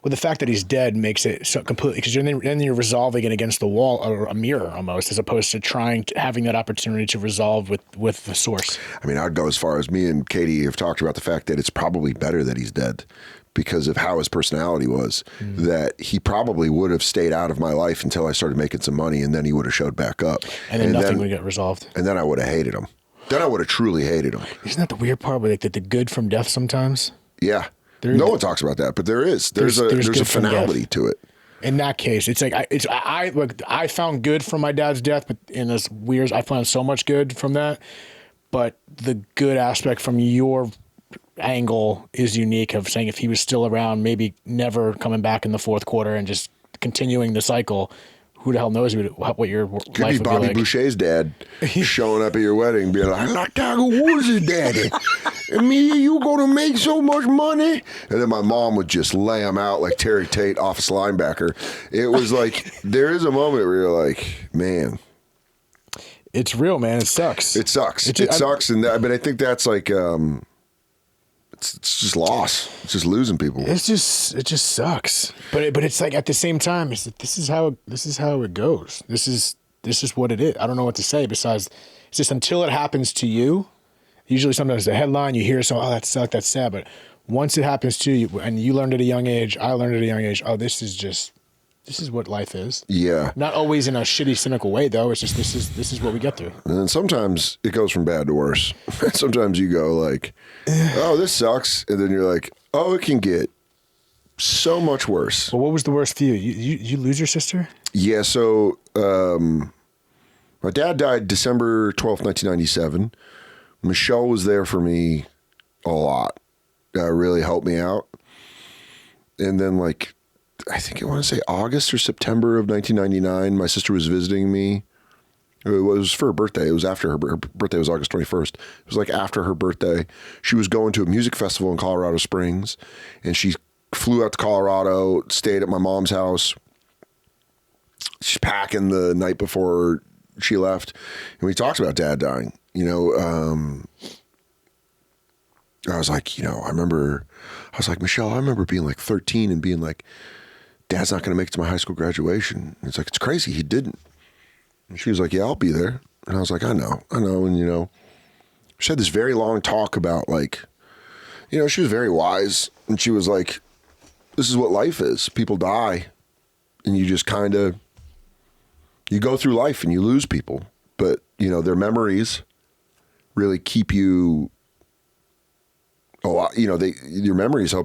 Well, the fact that he's dead makes it so completely, because then you're resolving it against the wall or a mirror almost, as opposed to having that opportunity to resolve with the source. I mean, I'd go as far as me and Katie have talked about the fact that it's probably better that he's dead because of how his personality was, that he probably would have stayed out of my life until I started making some money, and then he would have showed back up. And then nothing would get resolved. And then I would have hated him. Then I would have truly hated him. Isn't that the weird part, like the good from death sometimes? Yeah. No one talks about that, but there is. There's a finality to it. In that case, it's like I found good from my dad's death, but in this weird, I found so much good from that. But the good aspect from your angle is unique, of saying if he was still around, maybe never coming back in the fourth quarter and just continuing the cycle. Who the hell knows what your life would be like? Could be Bobby Boucher's dad showing up at your wedding, being like, "I'm not Tiger Woods' daddy. And me and you gonna make so much money." And then my mom would just lay him out like Terry Tate, office linebacker. It was like, there is a moment where you're like, man. It's real, man. It sucks. It sucks. It sucks. But I think that's like, it's just loss. It's just losing people. It just sucks. But it's like, at the same time, this is how it goes. This is what it is. I don't know what to say besides, it's just until it happens to you. Usually, sometimes the headline you hear, so that sucked, that's sad. But once it happens to you, and you learned at a young age, I learned at a young age. Oh, this is what life is. Yeah. Not always in a shitty, cynical way, though. It's just this is what we get through. And then sometimes it goes from bad to worse. Sometimes you go like, "Oh, this sucks," and then you're like, "Oh, it can get so much worse." Well, what was the worst for you? You lose your sister? Yeah. So my dad died December 12th, 1997. Michelle was there for me a lot. Really helped me out. And then I think I want to say August or September of 1999, my sister was visiting me. It was for her birthday. It was after her birthday was August 21st. It was like after her birthday. She was going to a music festival in Colorado Springs, and she flew out to Colorado, stayed at my mom's house. She's packing the night before she left, and we talked about Dad dying. I was like, Michelle, I remember being like 13 and being like, Dad's not going to make it to my high school graduation. And it's like, it's crazy. He didn't. And she was like, yeah, I'll be there. And I was like, I know. And, she had this very long talk about she was very wise. And she was like, this is what life is. People die. And you just you go through life and you lose people. But, their memories really keep you alive. Your memories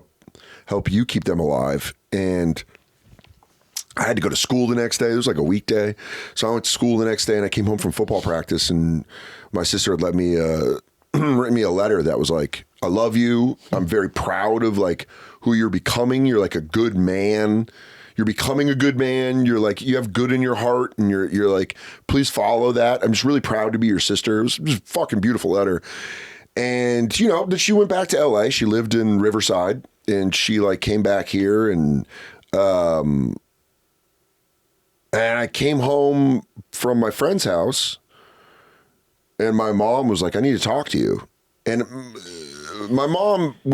help you keep them alive. And I had to go to school the next day. It was like a weekday. So I went to school the next day, and I came home from football practice, and my sister had let me written me a letter that was like, I love you. I'm very proud of who you're becoming. You're like a good man. You're becoming a good man. You're like, you have good in your heart, and you're like, please follow that. I'm just really proud to be your sister. It was just a fucking beautiful letter. And, then she went back to LA. She lived in Riverside, and she came back here, and I came home from my friend's house, and my mom was like, I need to talk to you. And when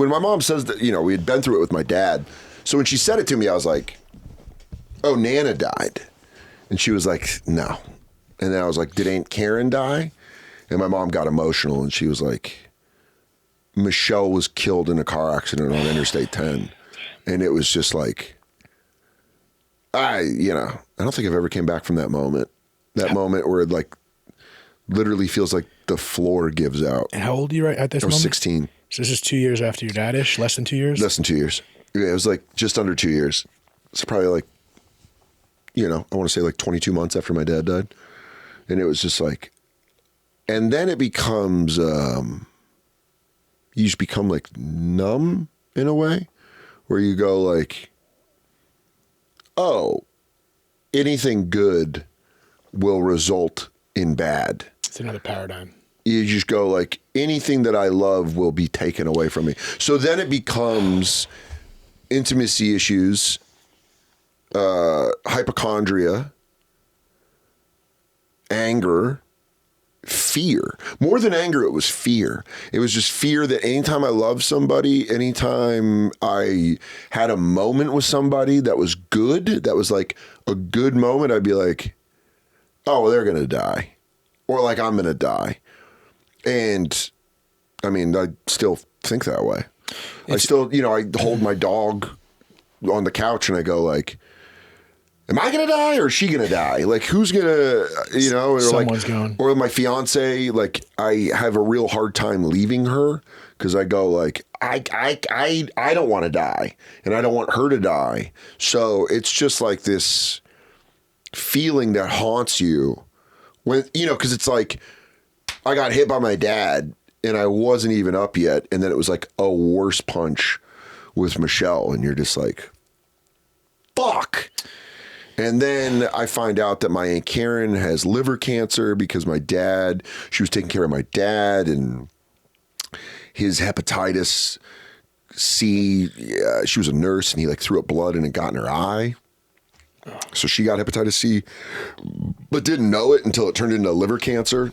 my mom says that, we had been through it with my dad. So when she said it to me, I was like, oh, Nana died. And she was like, no. And then I was like, did Aunt Karen die? And my mom got emotional, and she was like, Michelle was killed in a car accident on Interstate 10. And it was just like, I don't think I've ever came back from that moment. That moment where it literally feels like the floor gives out. And how old are you at this moment? I was 16. So this is 2 years after your dad-ish? Less than 2 years? Less than 2 years. Yeah, it was just under 2 years. It's probably I want to say 22 months after my dad died. And it was just and then it becomes, you just become numb in a way where you go oh, anything good will result in bad. It's another paradigm. You just go anything that I love will be taken away from me. So then it becomes intimacy issues, hypochondria, anger, fear. More than anger, it was fear. It was just fear that anytime I loved somebody, anytime I had a moment with somebody that was good, that was like a good moment, I'd be like, oh, well, they're going to die. Or like, I'm going to die. And I mean, I still think that way. I still, I hold my dog on the couch and I go like, am I going to die or is she going to die? Like, who's going to, or Someone's like, going. Or my fiance, like, I have a real hard time leaving her because I go like, I don't want to die and I don't want her to die. So it's just like this feeling that haunts you when, because it's like, I got hit by my dad and I wasn't even up yet. And then it was like a worse punch with Michelle. And you're just like, fuck. And then I find out that my Aunt Karen has liver cancer because she was taking care of my dad and his hepatitis C. She was a nurse and he like threw up blood and it got in her eye. So she got hepatitis C, but didn't know it until it turned into liver cancer.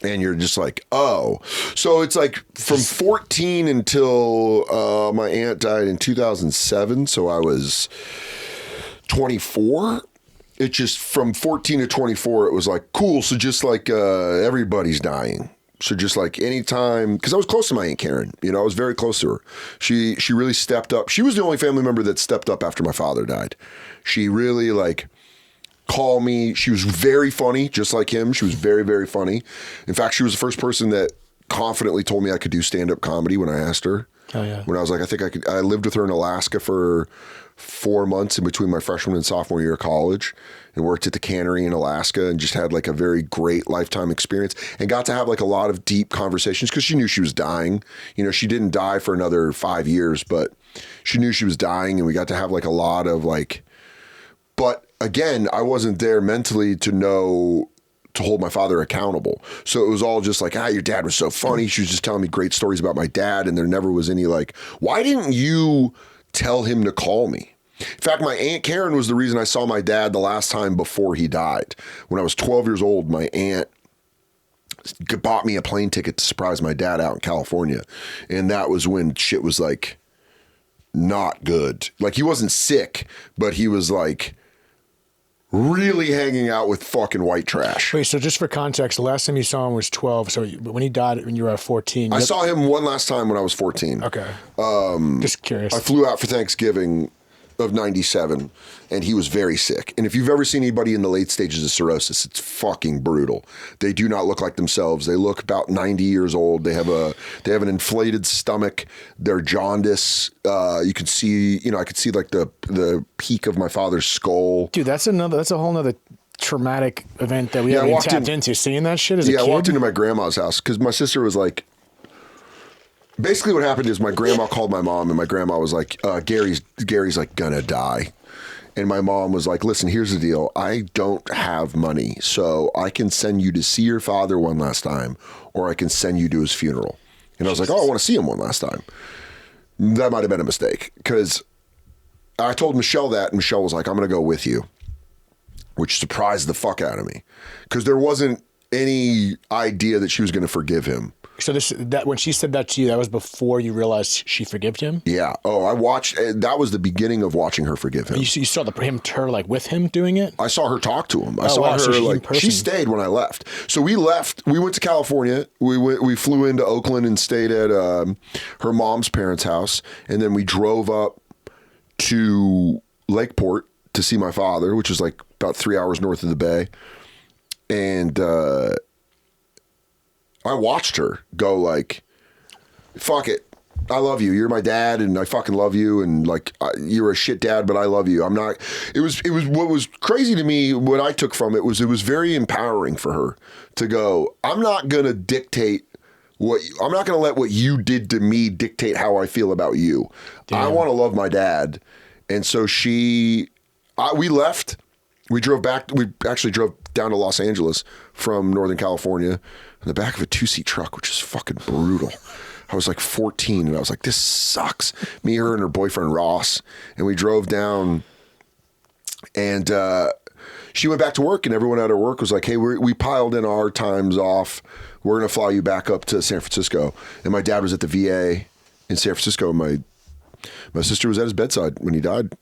And you're just like, oh. So it's like from 14 until my aunt died in 2007. So I was 24. It just from 14 to 24, it was like, cool. So just like everybody's dying. So just like anytime, because I was close to my Aunt Karen, I was very close to her. She really stepped up. She was the only family member that stepped up after my father died. She really like called me. She was very funny, just like him. She was very, very funny. In fact, she was the first person that confidently told me I could do stand-up comedy when I asked her. Oh, yeah. When I was like, I think I could. I lived with her in Alaska for 4 months in between my freshman and sophomore year of college and worked at the cannery in Alaska and just had like a very great lifetime experience and got to have like a lot of deep conversations because she knew she was dying. She didn't die for another 5 years, but she knew she was dying and we got to have like a lot of like, but again, I wasn't there mentally to hold my father accountable. So it was all just like, your dad was so funny. She was just telling me great stories about my dad. And there never was any like, why didn't you tell him to call me? In fact, my Aunt Karen was the reason I saw my dad the last time before he died. When I was 12 years old, my aunt bought me a plane ticket to surprise my dad out in California. And that was when shit was like not good. Like he wasn't sick, but he was like really hanging out with fucking white trash. Wait, so just for context, the last time you saw him was 12. So when he died, when you were 14. I saw him one last time when I was 14. Okay. Just curious. I flew out for Thanksgiving of 97 and he was very sick. And if you've ever seen anybody in the late stages of cirrhosis, it's fucking brutal. They do not look like themselves. They look about 90 years old. They have an inflated stomach. They're jaundice. You can see, I could see like the peak of my father's skull. Dude, that's a whole nother traumatic event that we haven't tapped into. Seeing that shit as a kid? I walked into my grandma's house because my sister was like, basically what happened is my grandma called my mom and my grandma was like, Gary's like gonna die. And my mom was like, listen, here's the deal. I don't have money, so I can send you to see your father one last time, or I can send you to his funeral. And I was like, oh, I want to see him one last time. That might have been a mistake because I told Michelle that and Michelle was like, I'm going to go with you, which surprised the fuck out of me because there wasn't any idea that she was going to forgive him. So that when she said that to you, that was before you realized she forgave him? Yeah. Oh, I watched. That was the beginning of watching her forgive him. You saw her like with him doing it? I saw her talk to him. I saw her like she stayed when I left. So we left. We went to California. We flew into Oakland and stayed at her mom's parents' house, and then we drove up to Lakeport to see my father, which was like about 3 hours north of the bay, and I watched her go like, fuck it. I love you. You're my dad and I fucking love you. And like, you're a shit dad, but I love you. I'm not, it was what was crazy to me. What I took from it was very empowering for her to go, I'm not going to dictate I'm not going to let what you did to me dictate how I feel about you. Damn. I want to love my dad. And so we left, we drove back. We actually drove down to Los Angeles from Northern California in the back of a 2-seat truck, which is fucking brutal. I was like 14 and I was like, this sucks. Me, her, and her boyfriend Ross. And we drove down and she went back to work, and everyone at her work was like, hey, we piled in our times off. We're going to fly you back up to San Francisco. And my dad was at the VA in San Francisco. My sister was at his bedside when he died.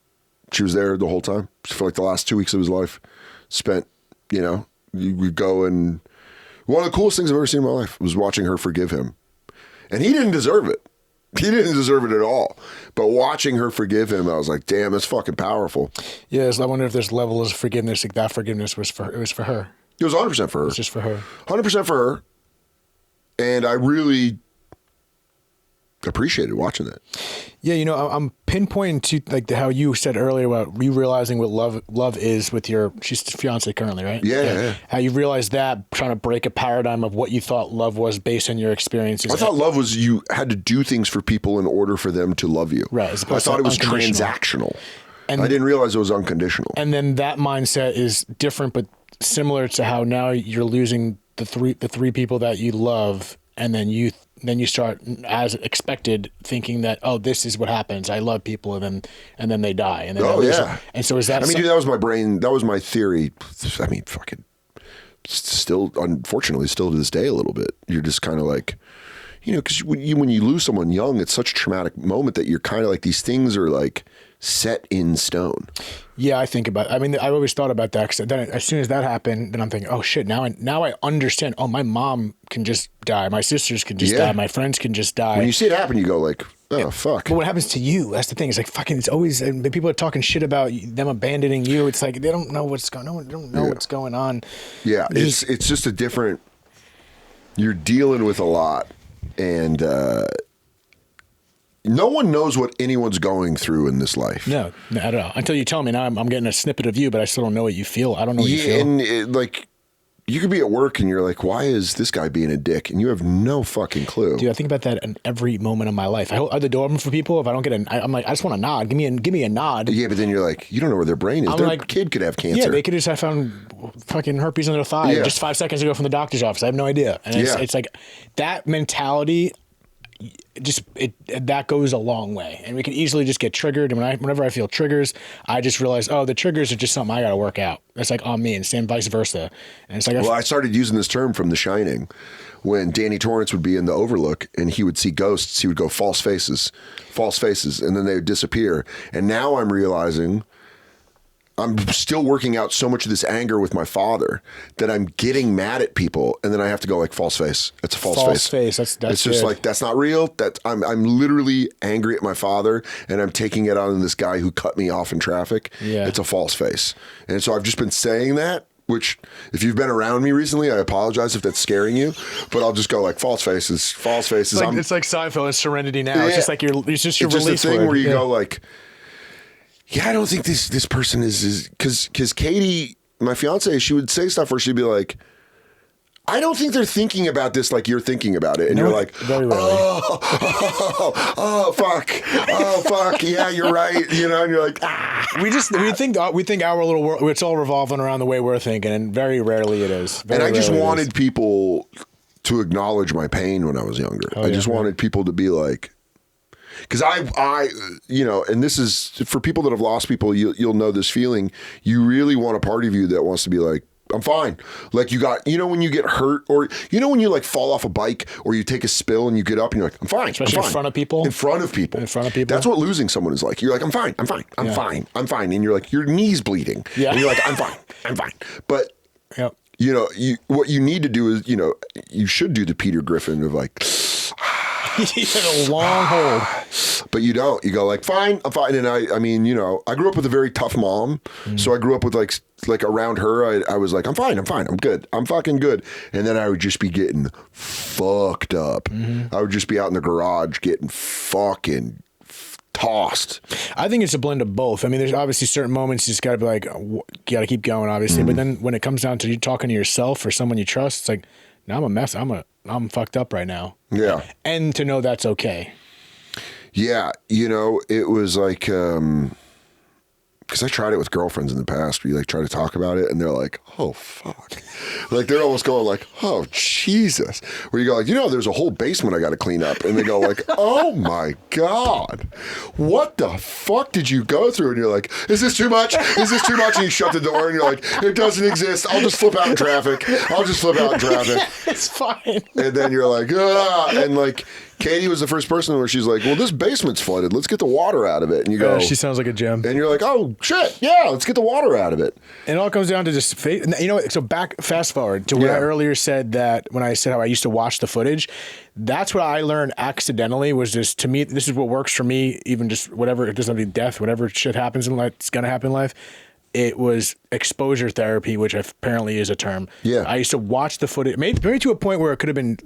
She was there the whole time for like the last 2 weeks of his life. Spent, you go, and one of the coolest things I've ever seen in my life was watching her forgive him. And he didn't deserve it. He didn't deserve it at all. But watching her forgive him, I was like, damn, that's fucking powerful. Yes, I wonder if there's levels of forgiveness. Like that forgiveness was for her. It was 100% for her. It's just for her. 100% for her. And I really appreciated watching that. Yeah, I'm pinpointing to like how you said earlier about you realizing what love is with she's fiance currently, right? Yeah. How you realized that, trying to break a paradigm of what you thought love was based on your experiences. I thought love was you had to do things for people in order for them to love you. Right. I thought it was transactional. And I didn't realize it was unconditional. And then that mindset is different, but similar to how now you're losing the three people that you love, and then you start, as expected, thinking that, oh, this is what happens. I love people, and then they die. And then and so is that? I mean, dude, that was my brain. That was my theory. I mean, fucking, still, unfortunately, still to this day, a little bit. You're just kind of like, because when you lose someone young, it's such a traumatic moment that you're kind of like, these things are like set in stone. Yeah, I think about it. I mean, I always thought about that, because then as soon as that happened, then I'm thinking, oh shit, now I understand. Oh, my mom can just die. My sisters can just die. My friends can just die. When you see it happen, you go like, oh, fuck. But what happens to you? That's the thing. It's like fucking. It's always, and people are talking shit about them abandoning you. It's like they don't know what's going on. They don't know what's going on. Yeah, it's just a different. You're dealing with a lot, and no one knows what anyone's going through in this life. No, not at all. Until you tell me. Now I'm getting a snippet of you, but I still don't know what you feel. I don't know what you feel. And like, you could be at work and you're like, why is this guy being a dick? And you have no fucking clue. Dude, I think about that in every moment of my life. I hold the door open for people. If I don't get I'm like, I just want a nod. Give me a nod. Yeah, but then you're like, you don't know where their brain is. Their kid could have cancer. Yeah, they could just have found fucking herpes on their thigh just 5 seconds ago from the doctor's office. I have no idea. And it's like that mentality. That goes a long way, and we can easily just get triggered. And whenever I feel triggers, I just realize, oh, the triggers are just something I got to work out. That's like on me, and same vice versa. And it's like, I started using this term from The Shining. When Danny Torrance would be in the Overlook and he would see ghosts, he would go false faces, and then they would disappear. And now I'm realizing I'm still working out so much of this anger with my father that I'm getting mad at people, and then I have to go like, false face. It's a false face. That's it's just like, that's not real. I'm literally angry at my father, and I'm taking it out on this guy who cut me off in traffic. Yeah. It's a false face. And so I've just been saying that, which if you've been around me recently, I apologize if that's scaring you, but I'll just go like, false faces. It's like Seinfeld and Serenity now. It's just like it's just your release release thing word. Where you go like, yeah, I don't think this person is because Katie, my fiance, she would say stuff where she'd be like, I don't think they're thinking about this like you're thinking about it. And you're like, oh, fuck. Yeah, you're right. And you're like, We think our little world, it's all revolving around the way we're thinking, and very rarely it is. And I just wanted people to acknowledge my pain when I was younger. I just wanted people to be like, because I, and this is for people that have lost people, you'll know this feeling. You really want a part of you that wants to be like, I'm fine. Like when you get hurt, or when you like fall off a bike, or you take a spill and you get up and you're like, I'm fine. Especially I'm fine. in front of people. In front of people. That's what losing someone is like. You're like, I'm fine. I'm fine. And you're like, your knee's bleeding. Yeah. And you're like, I'm fine. But what you need to do is, you should do the Peter Griffin of like, you had a long hold. But you don't. You go like, fine, I'm fine. And I mean, I grew up with a very tough mom. So I grew up with like around her, I was like, I'm fine, I'm good. I'm fucking good. And then I would just be getting fucked up. I would just be out in the garage getting fucking tossed. I think it's a blend of both. I mean, there's obviously certain moments you just got to be like, you got to keep going, obviously. But then when it comes down to you talking to yourself or someone you trust, it's like, now I'm a mess. I'm fucked up right now. Yeah. And to know that's okay. Yeah. It was like, because I tried it with girlfriends in the past. We like try to talk about it, and they're like, "Oh fuck," like they're almost going like, "Oh Jesus," where you go like, there's a whole basement I got to clean up, and they go like, "Oh my God, what the fuck did you go through?" And you're like, "Is this too much? Is this too much?" And you shut the door, and you're like, "It doesn't exist. I'll just flip out in traffic. I'll just flip out in traffic." It's fine. And then you're like, "Ah," and like. Katie was the first person where she's like, well, this basement's flooded. Let's get the water out of it. And you go. She sounds like a gem. And you're like, oh, shit. Yeah, let's get the water out of it. And it all comes down to just so fast forward to when I earlier said that when I said how I used to watch the footage, that's what I learned accidentally was just, to me, this is what works for me, even just whatever, if there's something death, whatever shit happens in life, it's going to happen in life. It was exposure therapy, which apparently is a term. Yeah. I used to watch the footage, maybe to a point where it could have been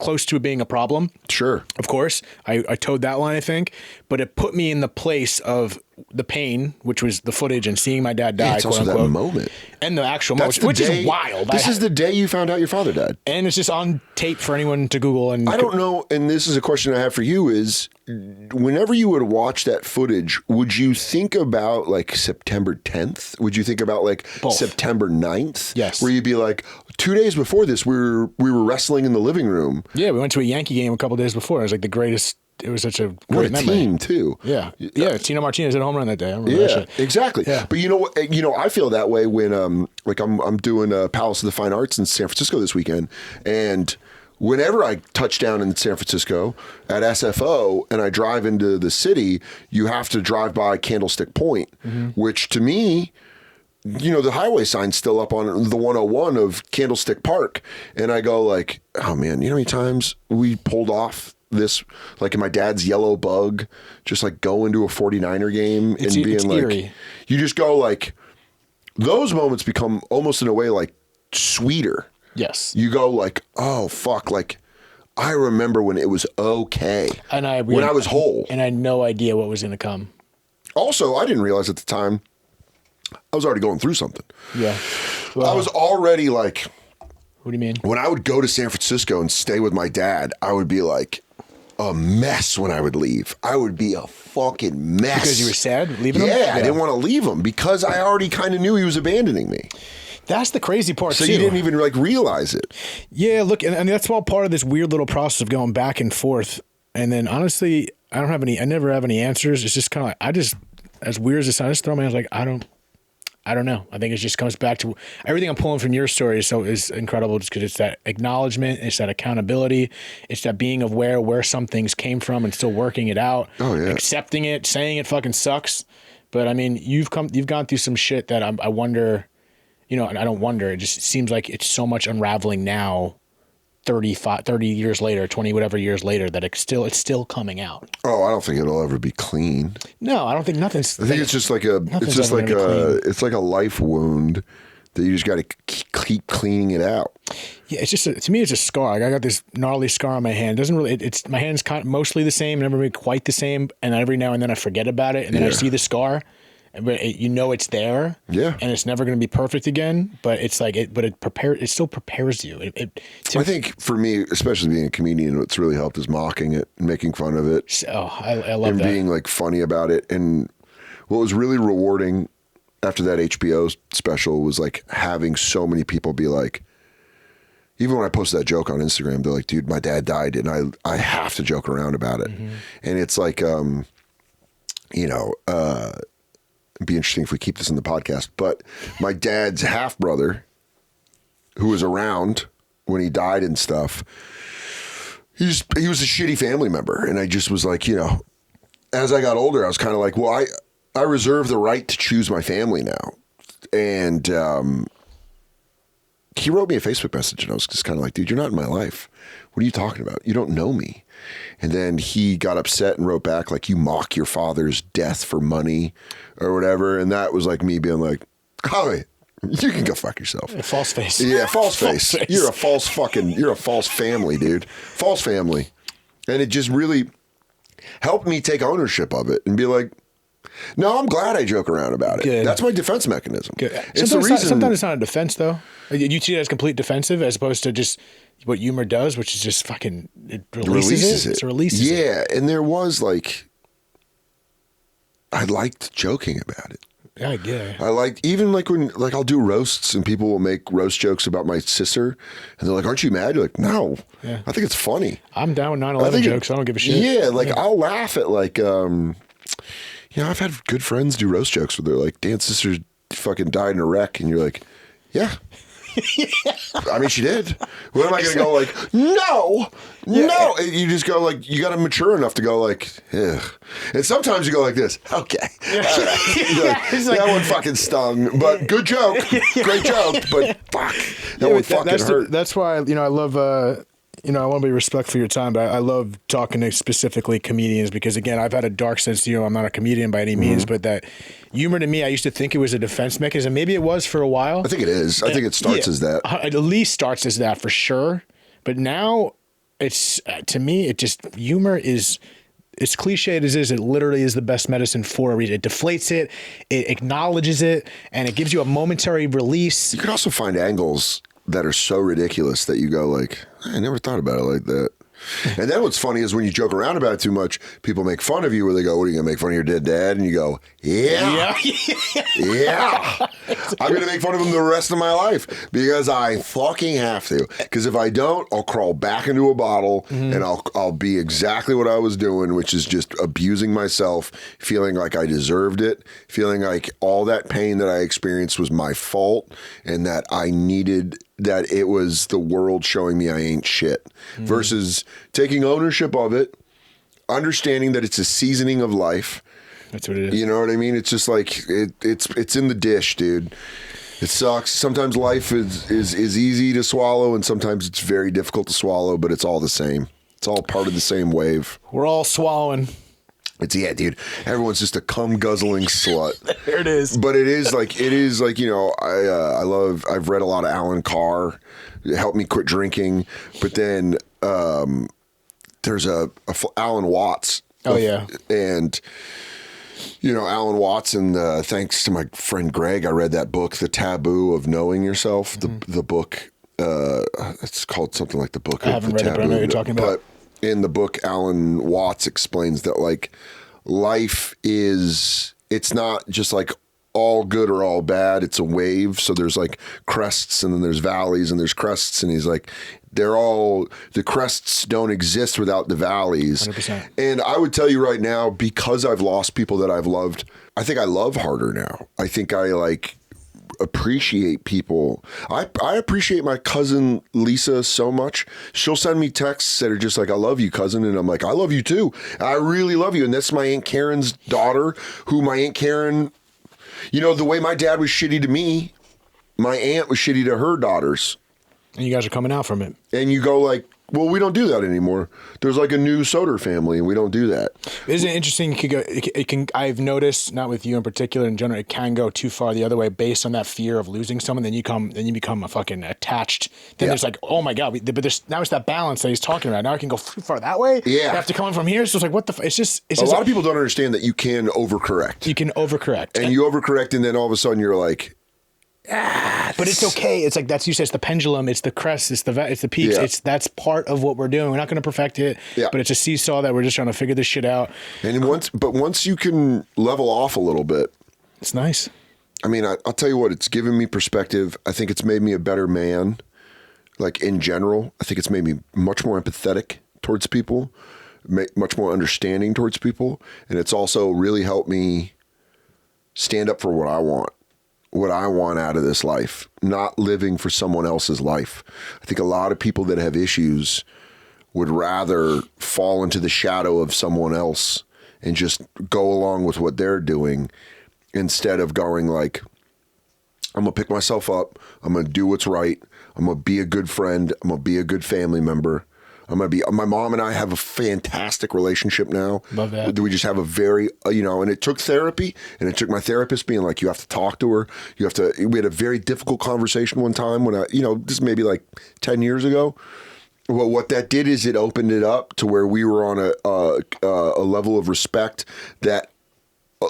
close to it being a problem. Sure. Of course. I towed that line, I think. But it put me in the place of the pain, which was the footage and seeing my dad die, it's also that moment. And the actual moment, which is wild. This is the day you found out your father died. And it's just on tape for anyone to Google. And I don't know, and this is a question I have for you is, whenever you would watch that footage, would you think about like September 10th? Would you think about like Both. September 9th? Yes. Where you'd be like, 2 days before this, we were wrestling in the living room. Yeah, we went to a Yankee game a couple days before. It was like the greatest. It was such a What great a memory. team too. Yeah. Tino Martinez hit a home run that day. I remember that shit. Exactly. Yeah. But you know what? I feel that way when like I'm doing Palace of the Fine Arts in San Francisco this weekend, and whenever I touch down in San Francisco at SFO and I drive into the city, you have to drive by Candlestick Point, which to me, the highway sign's still up on the 101 of Candlestick Park, and I go like, oh man, you know how many times we pulled off this, like in my dad's yellow bug, just like go into a 49er game and being like, eerie. You just go like, those moments become almost in a way like sweeter. Yes. You go like, oh fuck, like I remember when it was okay. And when I was whole. And I had no idea what was going to come. Also, I didn't realize at the time I was already going through something. Yeah. Well, I was already like, what do you mean? when I would go to San Francisco and stay with my dad, I would be like a mess when I would leave. I would be a fucking mess. Because you were sad leaving him? Yeah, I didn't want to leave him because I already kind of knew he was abandoning me. That's the crazy part, So too. you didn't even like realize it. Yeah, look, and that's all part of this weird little process of going back and forth. And then honestly, I never have any answers. It's just kind of like, as weird as it sounds, I just throw my hands like, I don't know. I think it just comes back to everything I'm pulling from your story is incredible just because it's that acknowledgement, it's that accountability, it's that being aware where some things came from and still working it out, accepting it, saying it fucking sucks. But I mean, you've gone through some shit that I wonder, and I don't wonder, it just seems like it's so much unraveling now, 30 years later, 20 whatever years later, that it's still coming out. Oh, I don't think it'll ever be clean. No, I don't think nothing's. I think it's just like it's like a life wound that you just got to keep cleaning it out. Yeah, it's just to me, it's a scar. Like I got this gnarly scar on my hand. It doesn't really. It's my hand's mostly the same, never really quite the same. And then every now and then I forget about it, and then I see the scar. But it's there, yeah, and it's never going to be perfect again. But it's like it still prepares you. I think for me, especially being a comedian, what's really helped is mocking it, and making fun of it. Oh, I love and that. being like funny about it. And what was really rewarding after that HBO special was like having so many people be like, even when I posted that joke on Instagram, they're like, dude, my dad died, and I have to joke around about it. And it's like, it'd be interesting if we keep this in the podcast, but my dad's half brother, who was around when he died and stuff, he was a shitty family member. And I just was like, as I got older, I was kind of like, well, I reserve the right to choose my family now. And he wrote me a Facebook message, and I was just kind of like, dude, you're not in my life. What are you talking about? You don't know me. And then he got upset and wrote back like, you mock your father's death for money or whatever. And that was like me being like, oh, you can go fuck yourself. False face. Yeah, false face. You're a false family, dude. False family. And it just really helped me take ownership of it and be like, no, I'm glad I joke around about it. Good. That's my defense mechanism. Good. It's the reason. Sometimes it's not a defense, though. You see it as complete defensive as opposed to just what humor does, which is just fucking, it releases it. It releases it. Yeah, and there was like, I liked joking about it. Yeah, I get it. I like, even like when, like I'll do roasts and people will make roast jokes about my sister and they're like, aren't you mad? You're like, no, Yeah. I think it's funny. I'm down with 9/11 jokes. I don't give a shit. Yeah. Like I'll laugh at like, I've had good friends do roast jokes where they're like, Dan's sister fucking died in a wreck. And you're like, yeah. I mean, she did. What am I going to go like, no. And you just go like, you got to mature enough to go like, ugh. And sometimes you go like this, okay. All right. That one fucking stung, but good joke. Great joke, but fuck. That one fucking hurt. That's why, I love, I want to be respectful for your time, but I love talking to specifically comedians because, again, I've had a dark sense to I'm not a comedian by any means, but that humor to me, I used to think it was a defense mechanism. Maybe it was for a while. I think it is. I think it starts as that. It at least starts as that for sure. But now it's, to me, humor is, as cliched as it is, it literally is the best medicine for a reason. It deflates it, it acknowledges it, and it gives you a momentary release. You can also find angles that are so ridiculous that you go like, I never thought about it like that. And then what's funny is when you joke around about it too much, people make fun of you where they go, what are you going to make fun of your dead dad? And you go, yeah. I'm going to make fun of him the rest of my life because I fucking have to. Because if I don't, I'll crawl back into a bottle and I'll be exactly what I was doing, which is just abusing myself, feeling like I deserved it, feeling like all that pain that I experienced was my fault and that I needed, that it was the world showing me I ain't shit versus taking ownership of it, understanding that it's a seasoning of life. That's what it is. You know what I mean? It's just like, it's in the dish, dude. It sucks. Sometimes life is easy to swallow and sometimes it's very difficult to swallow, but it's all the same. It's all part of the same wave. We're all swallowing. Dude, everyone's just a cum guzzling slut. There it is. But it is like, I've read a lot of Alan Carr. It helped me quit drinking. But then there's a Alan Watts. Oh, yeah. And, Alan Watts, and thanks to my friend Greg, I read that book, The Taboo of Knowing Yourself. The book, it's called something like The Book of the Taboo. I haven't read it, but I know what you're talking about. But in the book, Alan Watts explains that like life it's not just like all good or all bad. It's a wave. So there's like crests and then there's valleys and there's crests. And he's like, the crests don't exist without the valleys. 100%. And I would tell you right now, because I've lost people that I've loved, I think I love harder now. I think I like appreciate people. I appreciate my cousin Lisa so much. She'll send me texts that are just like, I love you, cousin. And I'm like, I love you too. I really love you. And that's my Aunt Karen's daughter, who my Aunt Karen, the way my dad was shitty to me, my aunt was shitty to her daughters. And you guys are coming out from it. And you go like, well, we don't do that anymore. There's like a new Soder family, and we don't do that. Isn't it interesting? It can. I've noticed, not with you in particular, in general, it can go too far the other way based on that fear of losing someone. Then you become a fucking attached. Then there's like, oh my god, but now it's that balance that he's talking about. Now I can go too far that way. Yeah, I have to come in from here. So it's like, what the? It's just a lot of people don't understand that you can overcorrect. You can overcorrect, and you overcorrect, and then all of a sudden you're like. But it's okay. It's like you said. It's the pendulum. It's the crest. It's the peaks. Yeah. That's part of what we're doing. We're not going to perfect it. Yeah. But it's a seesaw that we're just trying to figure this shit out. And once you can level off a little bit, it's nice. I mean, I'll tell you what. It's given me perspective. I think it's made me a better man. Like in general, I think it's made me much more empathetic towards people, much more understanding towards people, and it's also really helped me stand up for what I want. What I want out of this life, not living for someone else's life. I think a lot of people that have issues would rather fall into the shadow of someone else and just go along with what they're doing instead of going like, I'm going to pick myself up. I'm going to do what's right. I'm going to be a good friend. I'm going to be a good family member. My mom and I have a fantastic relationship now. Love that. We just have a very, and it took therapy, and it took my therapist being like, you have to talk to her. We had a very difficult conversation one time when this may be like 10 years ago. Well, what that did is it opened it up to where we were on a level of respect that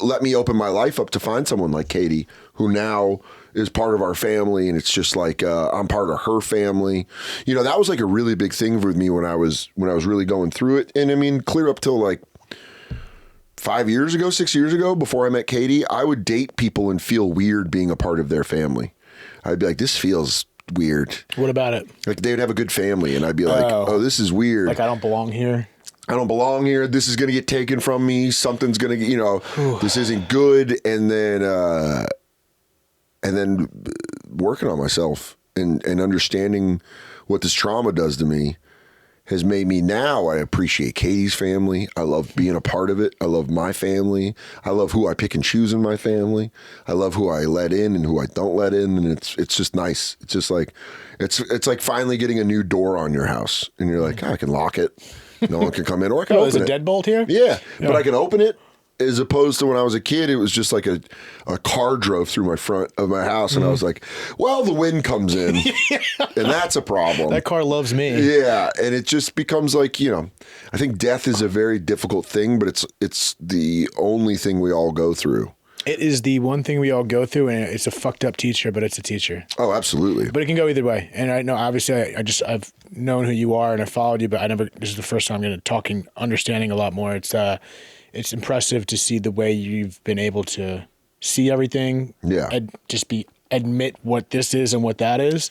let me open my life up to find someone like Katie, who now is part of our family, and it's just like I'm part of her family. That was like a really big thing with me when I was really going through it. And I mean, clear up till like 5 years ago, 6 years ago, before I met Katie, I would date people and feel weird being a part of their family. I'd be like, this feels weird. What about it? Like they'd have a good family and I'd be like, oh, this is weird. Like I don't belong here. I don't belong here. This is going to get taken from me. Something's going to, this isn't good. And then working on myself and understanding what this trauma does to me has made me now, I appreciate Katie's family. I love being a part of it. I love my family. I love who I pick and choose in my family. I love who I let in and who I don't let in. And it's just nice. It's just like, it's like finally getting a new door on your house. And you're like, I can lock it. No one can come in, or I can open it. There's a deadbolt here? Yeah, but I can open it. As opposed to when I was a kid, it was just like a car drove through my front of my house, and I was like, well, the wind comes in, and that's a problem. That car loves me. Yeah, and it just becomes like, I think death is a very difficult thing, but it's the only thing we all go through. It is the one thing we all go through, and it's a fucked up teacher, but it's a teacher. Oh, absolutely. But it can go either way. And I know, obviously, I've known who you are, and I followed you, but this is the first time I'm going to talking, understanding a lot more. It's impressive to see the way you've been able to see everything. Yeah. And just admit what this is and what that is.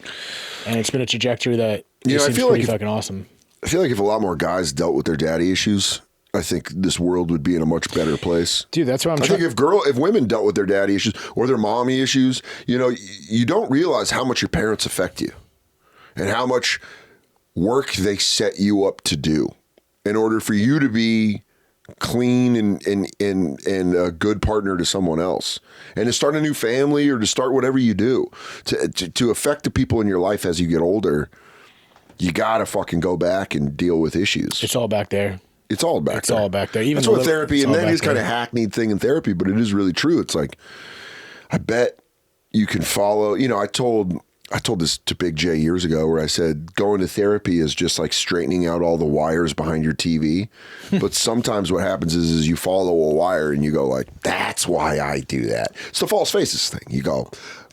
And it's been a trajectory that seems pretty fucking awesome. I feel like if a lot more guys dealt with their daddy issues, I think this world would be in a much better place. Dude, that's what I think if women dealt with their daddy issues or their mommy issues, you don't realize how much your parents affect you and how much work they set you up to do in order for you to be clean and a good partner to someone else, and to start a new family or to start whatever you do to affect the people in your life as you get older. You gotta fucking go back and deal with issues. It's all back there. It's all back there. It's all back there. Even that's what therapy, and that is kind of hackneyed thing in therapy, but it is really true. It's like, I bet you can follow. I told this to Big J years ago, where I said going to therapy is just like straightening out all the wires behind your TV. But sometimes what happens is you follow a wire and you go like, that's why I do that. It's the false faces thing. You go,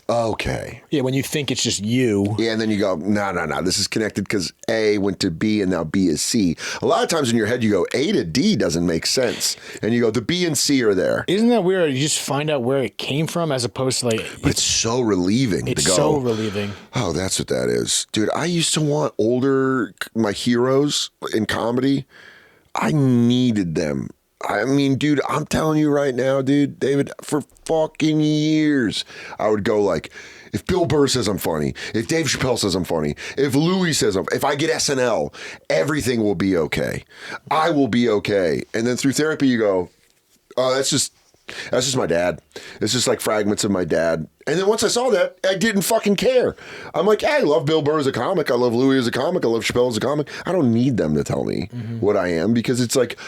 okay. Yeah, when you think it's just you. Yeah, and then you go, no, this is connected because A went to B and now B is C. A lot of times in your head you go, A to D doesn't make sense. And you go, the B and C are there. Isn't that weird? You just find out where it came from as opposed to like... But it's so relieving to go. It's so relieving. Oh, that's what that is. Dude, I used to want my heroes in comedy. I needed them. I mean, dude, I'm telling you right now, dude, David, for fucking years, I would go like, if Bill Burr says I'm funny, if Dave Chappelle says I'm funny, if Louis says if I get SNL, everything will be okay. I will be okay. And then through therapy, you go, oh, that's just my dad. It's just like fragments of my dad. And then once I saw that, I didn't fucking care. I'm like, I love Bill Burr as a comic. I love Louis as a comic. I love Chappelle as a comic. I don't need them to tell me what I am, because it's like,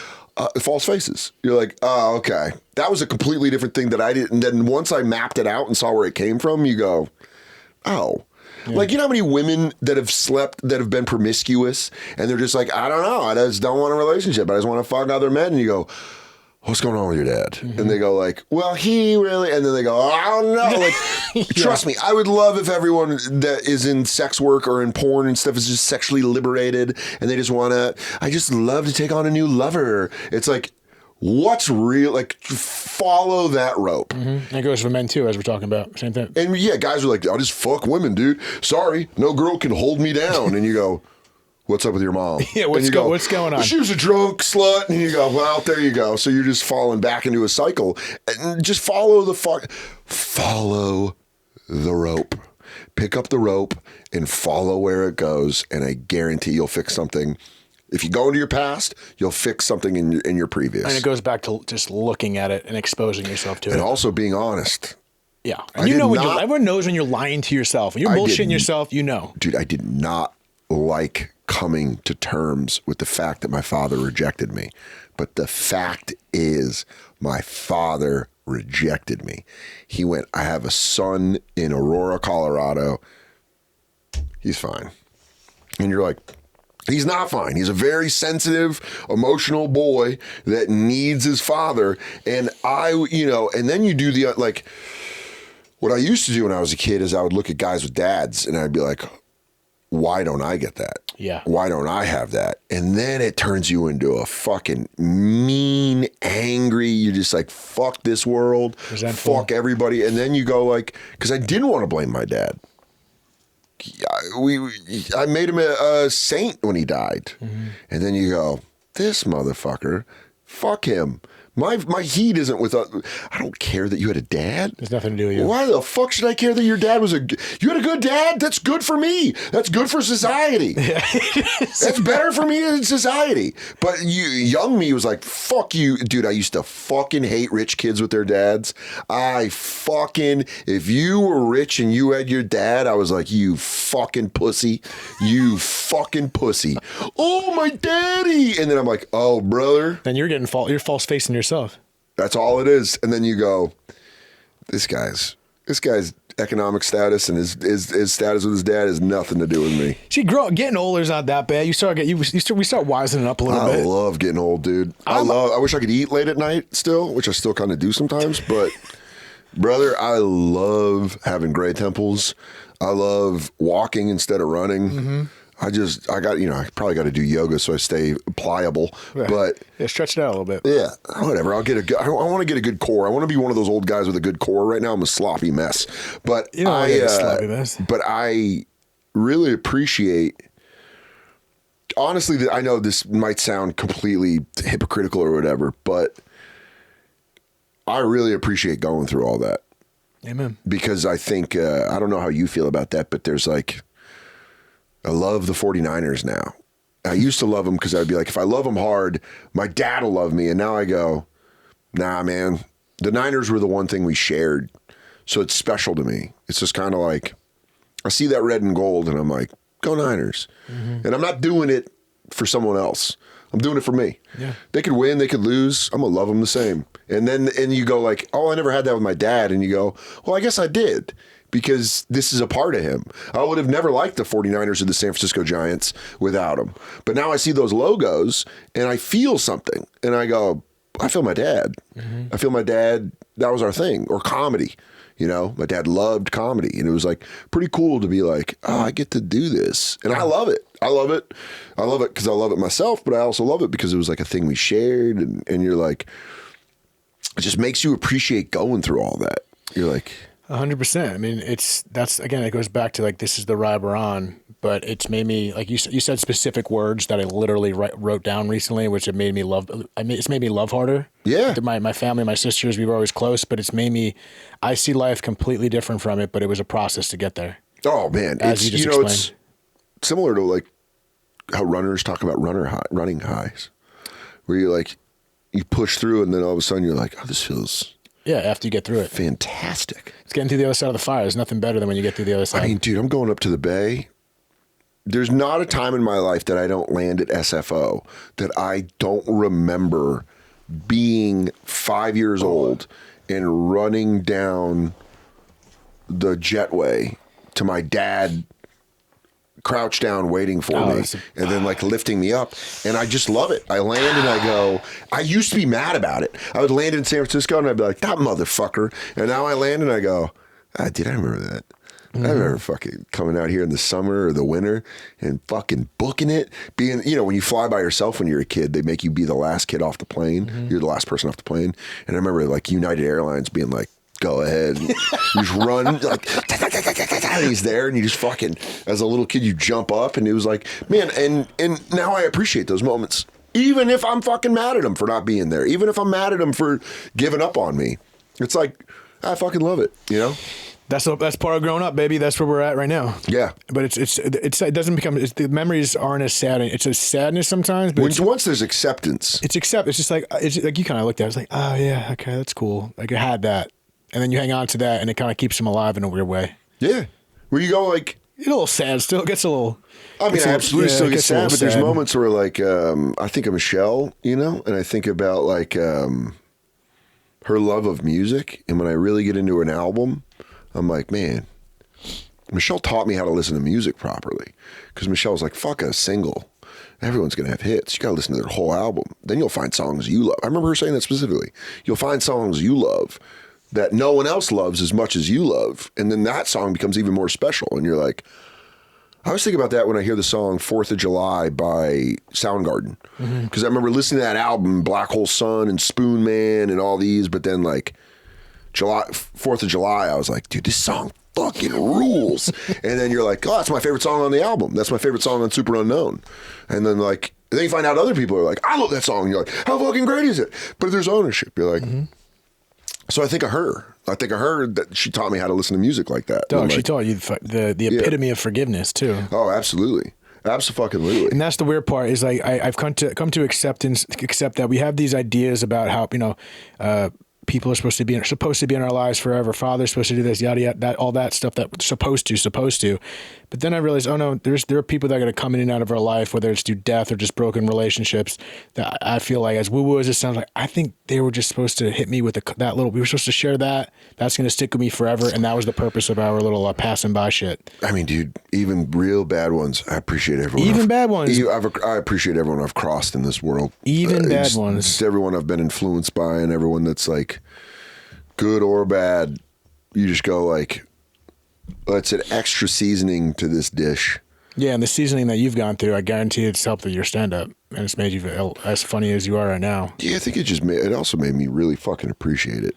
false faces. You're like, oh, okay. That was a completely different thing that I didn't. And then once I mapped it out and saw where it came from, you go, oh. Yeah. Like, you know how many women that have been promiscuous, and they're just like, I don't know. I just don't want a relationship. I just want to fuck other men. And you go, what's going on with your dad? Mm-hmm. And they go like, well, he really, and then they go, oh no, like, trust me, I would love if everyone that is in sex work or in porn and stuff is just sexually liberated, and they just I just love to take on a new lover. It's like, what's real? Like, follow that rope. Mm-hmm. And it goes for men too, as we're talking about. Same thing. And yeah, guys are like, I'll just fuck women, dude. Sorry, no girl can hold me down. And you go, what's up with your mom? Yeah, what's going on? She was a drunk slut. And you go, well, there you go. So you're just falling back into a cycle. And just follow the rope. Pick up the rope and follow where it goes. And I guarantee you'll fix something. If you go into your past, you'll fix something in your previous. And it goes back to just looking at it and exposing yourself to it. And also being honest. Yeah. And everyone knows when you're lying to yourself. When you're bullshitting yourself, you know. Dude, I did not like coming to terms with the fact that my father rejected me. But the fact is, my father rejected me. He went, I have a son in Aurora, Colorado. He's fine. And you're like, he's not fine. He's a very sensitive, emotional boy that needs his father. And and then you do what I used to do when I was a kid is I would look at guys with dads and I'd be like, why don't I get that? Yeah. Why don't I have that? And then it turns you into a fucking mean, angry. You're just like, fuck this world. Resentful. Fuck everybody. And then you go like, because I didn't want to blame my dad. I made him a saint when he died. Mm-hmm. And then you go, this motherfucker, fuck him. My heat isn't with I don't care that you had a dad. There's nothing to do with you. Why the fuck should I care that your dad was you had a good dad? That's good for me. That's good for society. That's better for me in society. But young me was like, fuck you. Dude, I used to fucking hate rich kids with their dads. If you were rich and you had your dad, I was like, you fucking pussy. You fucking pussy. Oh, my daddy. And then I'm like, oh, brother. Then you're false facing yourself. That's all it is. And then you go, this guy's economic status and his status with his dad has nothing to do with me. See, getting older is not that bad. We start wisening up a little bit. I love getting old, dude. I wish I could eat late at night still, which I still kind of do sometimes. But brother, I love having gray temples. I love walking instead of running. Mm-hmm. I probably got to do yoga so I stay pliable, but stretch it out a little bit. Yeah, whatever. I want to get a good core. I want to be one of those old guys with a good core. Right now, I'm a sloppy mess, but sloppy mess. But I really appreciate. Honestly, I know this might sound completely hypocritical or whatever, but I really appreciate going through all that. Amen. Because I think I don't know how you feel about that, but there's like. I love the 49ers now. I used to love them because I'd be like, if I love them hard, my dad will love me. And now I go, nah, man. The Niners were the one thing we shared. So it's special to me. It's just kind of like, I see that red and gold and I'm like, go Niners. Mm-hmm. And I'm not doing it for someone else. I'm doing it for me. Yeah. They could win, they could lose. I'm going to love them the same. And you go like, oh, I never had that with my dad. And you go, well, I guess I did. Because this is a part of him. I would have never liked the 49ers or the San Francisco Giants without him. But now I see those logos and I feel something. And I go, I feel my dad. Mm-hmm. I feel my dad, that was our thing. Or comedy. You know, my dad loved comedy. And it was like pretty cool to be like, oh, I get to do this. And I love it. I love it. I love it because I love it myself. But I also love it because it was like a thing we shared. And you're like, it just makes you appreciate going through all that. You're like... 100%. I mean, it goes back to like, this is the ride we're on, but it's made me, like you said specific words that I literally wrote down recently, which it's made me love harder. Yeah. My family, my sisters, we were always close, but I see life completely different from it, but it was a process to get there. Oh man. It's similar to like how runners talk about running highs, where you push through and then all of a sudden you're like, oh, this feels... Yeah, after you get through it. Fantastic. It's getting through the other side of the fire. There's nothing better than when you get through the other side. I mean, dude, I'm going up to the Bay. There's not a time in my life that I don't land at SFO that I don't remember being 5 years old and running down the jetway to my dad crouched down waiting for me and then like lifting me up. And I just love it. I land and I go, I used to be mad about it. I would land in San Francisco and I'd be like, that motherfucker. And now I land and I go, dude, I remember that. Mm-hmm. I remember fucking coming out here in the summer or the winter and fucking booking it. Being, when you fly by yourself when you're a kid, they make you be the last kid off the plane. Mm-hmm. You're the last person off the plane. And I remember like United Airlines being like, go ahead. You just run like and he's there and you just fucking, as a little kid, you jump up and it was like, man, and now I appreciate those moments. Even if I'm fucking mad at him for not being there. Even if I'm mad at him for giving up on me. It's like, I fucking love it, That's part of growing up, baby. That's where we're at right now. Yeah, but it doesn't become. The memories aren't as sad. It's a sadness sometimes. But once there's acceptance, it's just like you kind of looked at it. It's like, oh yeah, okay, that's cool. Like I had that, and then you hang on to that, and it kind of keeps them alive in a weird way. Yeah, where you go like a little sad. Still, it gets a little. I mean, I absolutely still get sad, but there's moments where like I think of Michelle, and I think about like her love of music, and when I really get into an album. I'm like, man, Michelle taught me how to listen to music properly. Because Michelle was like, fuck a single. Everyone's going to have hits. You got to listen to their whole album. Then you'll find songs you love. I remember her saying that specifically. You'll find songs you love that no one else loves as much as you love. And then that song becomes even more special. And you're like, I always think about that when I hear the song 4th of July by Soundgarden. Because I remember listening to that album, Black Hole Sun and Spoon Man and all these, but then like 4th of July, I was like, dude, this song fucking rules. And then you're like, oh, that's my favorite song on the album. That's my favorite song on Super Unknown. And then like, then you find out other people are like, I love that song. And you're like, how fucking great is it? But there's ownership. You're like, so I think of her. I think of her that she taught me how to listen to music like that. Dog, she taught you the epitome of forgiveness too. Oh, absolutely. Absolutely. And that's the weird part is like I've come to accept that we have these ideas about how, you know, people are supposed to be in our lives forever. Father's supposed to do this, yada yada, that all that stuff that supposed to. But then I realized, oh no, there are people that are going to come in and out of our life, whether it's through death or just broken relationships. That I feel like, as woo woo as it sounds like, I think they were just supposed to hit me with that little. We were supposed to share that. That's going to stick with me forever, and that was the purpose of our little passing by shit. I mean, dude, even real bad ones. I appreciate everyone. Even bad ones. I appreciate everyone I've crossed in this world. Even bad ones. Just everyone I've been influenced by, and everyone that's like good or bad. You just go like, well, it's an extra seasoning to this dish. Yeah, and the seasoning that you've gone through, I guarantee it's helped with your stand-up, and it's made you as funny as you are right now. Yeah, I think it also made me really fucking appreciate it.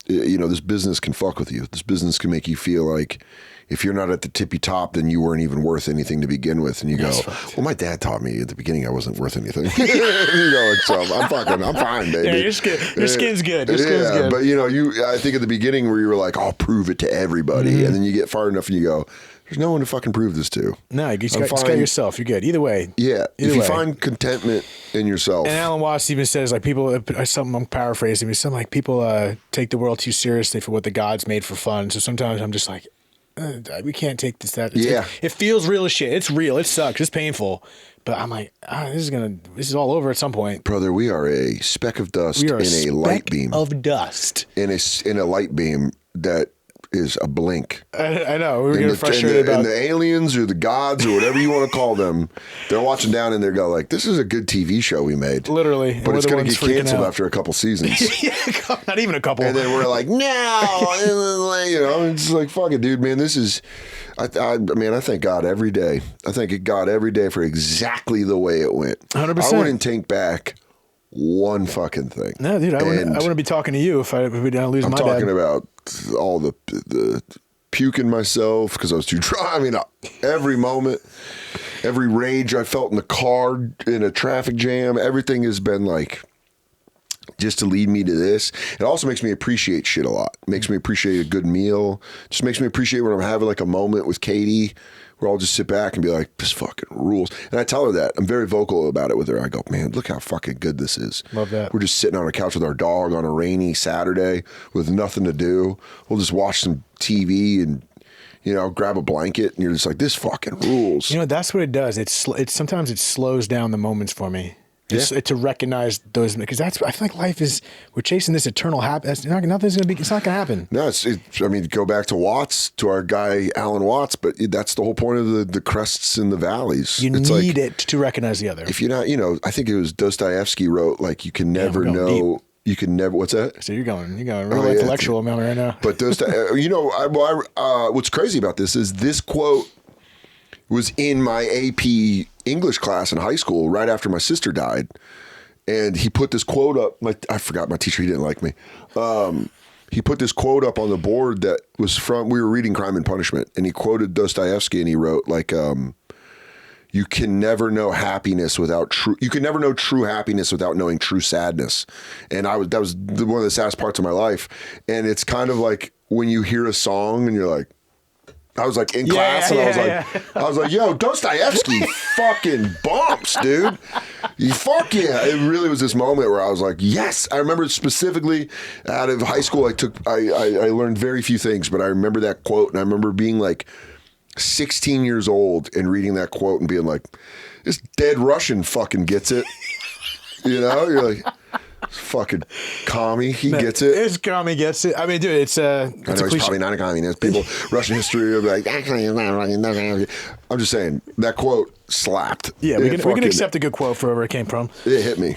You know, this business can fuck with you. This business can make you feel like if you're not at the tippy top, then you weren't even worth anything to begin with. And you go, well, my dad taught me at the beginning I wasn't worth anything. You know, like, so I'm fine, baby. Yeah, your skin's good. Your skin's good. But you know, I think at the beginning where you were like, I'll prove it to everybody. And then you get far enough and you go, there's no one to fucking prove this to. No, you just got yourself. You're good. Either way. Yeah. If you find contentment in yourself. And Alan Watts even says, like, people, something I'm paraphrasing, something like people take the world too seriously for what the gods made for fun. So sometimes I'm just like, we can't take this, that. It feels real as shit. It's real. It sucks. It's painful. But I'm like, this is all over at some point. Brother, we are a speck of dust in a light beam. Of dust. In a light beam that is a blink. I know. We were getting frustrated about. And the aliens or the gods or whatever you want to call them, they're watching down and they're going like, this is a good TV show we made. Literally. But it's going to get canceled after a couple seasons. Yeah, not even a couple. And then we're like, no. You know, it's like, fuck it, dude, man. This is, I mean, I thank God every day. I thank God every day for exactly the way it went. 100%. I wouldn't take back one fucking thing. No, dude, I wouldn't be talking to you if we didn't lose my dad. I'm talking about all the puking myself because I was too dry. I mean, every moment, every rage I felt in the car, in a traffic jam, everything has been like just to lead me to this. It also makes me appreciate shit a lot. It makes me appreciate a good meal. Just makes me appreciate when I'm having like a moment with Katie where I'll just sit back and be like, this fucking rules. And I tell her that. I'm very vocal about it with her. I go, man, look how fucking good this is. Love that. We're just sitting on a couch with our dog on a rainy Saturday with nothing to do. We'll just watch some TV and, you know, grab a blanket and you're just like, this fucking rules. You know, that's what it does. It's sometimes it slows down the moments for me. To recognize those, because I feel like life is, we're chasing this eternal happiness. It's not going to happen. No, I mean, go back to Watts, to our guy, Alan Watts, but that's the whole point of the crests and the valleys. You need it to recognize the other. If you're not, you know, I think it was Dostoevsky wrote, like, you can never know. Deep. You can never, what's that? So you're going real intellectual moment right now. But you know, what's crazy about this is this quote was in my AP English class in high school right after my sister died. And he put this quote up. I forgot my teacher, he didn't like me. He put this quote up on the board that was we were reading Crime and Punishment, and he quoted Dostoevsky and he wrote like, you can never know happiness without you can never know true happiness without knowing true sadness. And that was one of the saddest parts of my life. And it's kind of like when you hear a song and you're like, I was like in class and I was like, yo, Dostoevsky fucking bumps, dude. Fuck yeah. It really was this moment where I was like, yes. I remember specifically out of high school, I learned very few things, but I remember that quote and I remember being like 16 years old and reading that quote and being like, this dead Russian fucking gets it. You know, you're like, Fucking commie. He gets it. It's commie gets it. I mean, dude, it's I know he's probably not a communist. People, Russian history are like, actually, he's not Russian. I'm just saying, that quote slapped. Yeah, we can accept a good quote for wherever it came from. It hit me.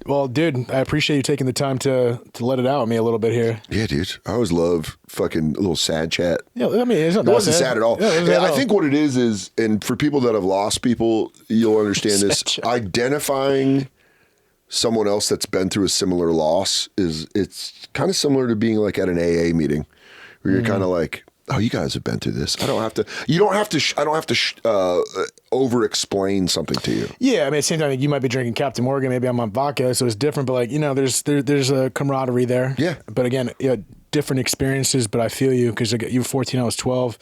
Well, dude, I appreciate you taking the time to let it out with me a little bit here. Yeah, dude. I always love fucking a little sad chat. Yeah, I mean, it wasn't sad at all. Yeah, I think what it is, and for people that have lost people, you'll understand this. Identifying someone else that's been through a similar loss it's kind of similar to being like at an AA meeting where you're kind of like, oh, you guys have been through this. I don't have to over explain something to you. Yeah. I mean, at the same time, you might be drinking Captain Morgan. Maybe I'm on vodka. So it's different, but like, there's a camaraderie there. Yeah. But again, different experiences, but I feel you because you were 14, I was 12.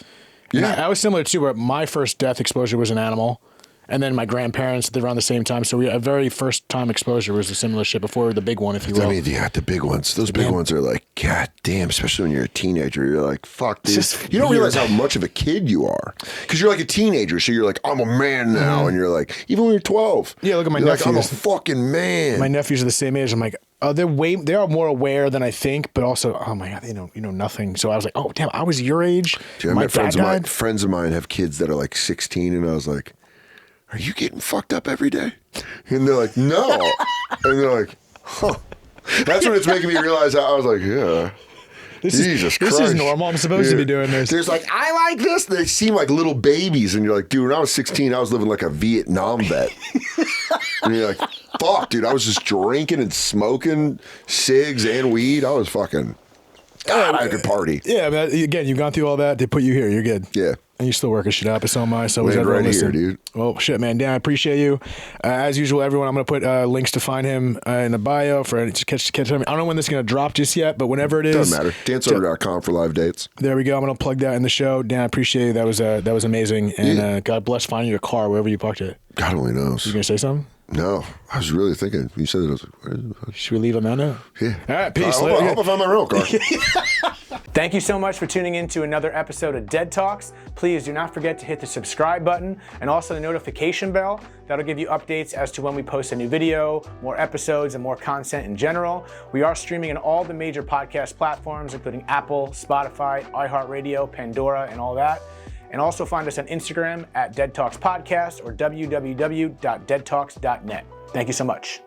Yeah. I was similar too, where my first death exposure was an animal. And then my grandparents, they're around the same time. So a very first time exposure was a similar shit before the big one, if you will. I mean, yeah, the big ones. Those big ones are like, God damn, especially when you're a teenager. You're like, fuck, dude. You don't realize how much of a kid you are. Because you're like a teenager. So you're like, I'm a man now. And you're like, even when you're 12. Yeah, look at my nephews. nephews. Like, I'm a fucking man. My nephews are the same age. I'm like, they are more aware than I think, but also, oh my God, you know nothing. So I was like, oh, damn, I was your age. Dude, my dad died. Friends of mine have kids that are like 16. And I was like, are you getting fucked up every day? And they're like, no. And they're like, huh. That's when it's making me realize I was like, yeah. Jesus Christ. This is normal. I'm supposed to be doing this. There's like, I like this. They seem like little babies. And you're like, dude, when I was 16, I was living like a Vietnam vet. And you're like, fuck, dude, I was just drinking and smoking cigs and weed. I was fucking, God, I could party. Yeah, but again, you've gone through all that. They put you here. You're good. Yeah. And you still working shit up, but so am I. So Land right here, dude. Well, shit, man. Dan, I appreciate you. As usual, everyone, I'm going to put links to find him in the bio for to catch him. I don't know when this is going to drop just yet, but whenever it is. Doesn't matter. DanSoder.com for live dates. There we go. I'm going to plug that in the show. Dan, I appreciate you. That was amazing. And God bless finding your car wherever you parked it. God only knows. You going to say something? No, I was really thinking. You said it. I was like, should we leave on that note? Yeah. All right, peace. I hope I find my real car. Thank you so much for tuning in to another episode of Dead Talks. Please do not forget to hit the subscribe button and also the notification bell. That'll give you updates as to when we post a new video, more episodes, and more content in general. We are streaming on all the major podcast platforms, including Apple, Spotify, iHeartRadio, Pandora, and all that. And also find us on Instagram at Dead Talks Podcast or www.deadtalks.net. Thank you so much.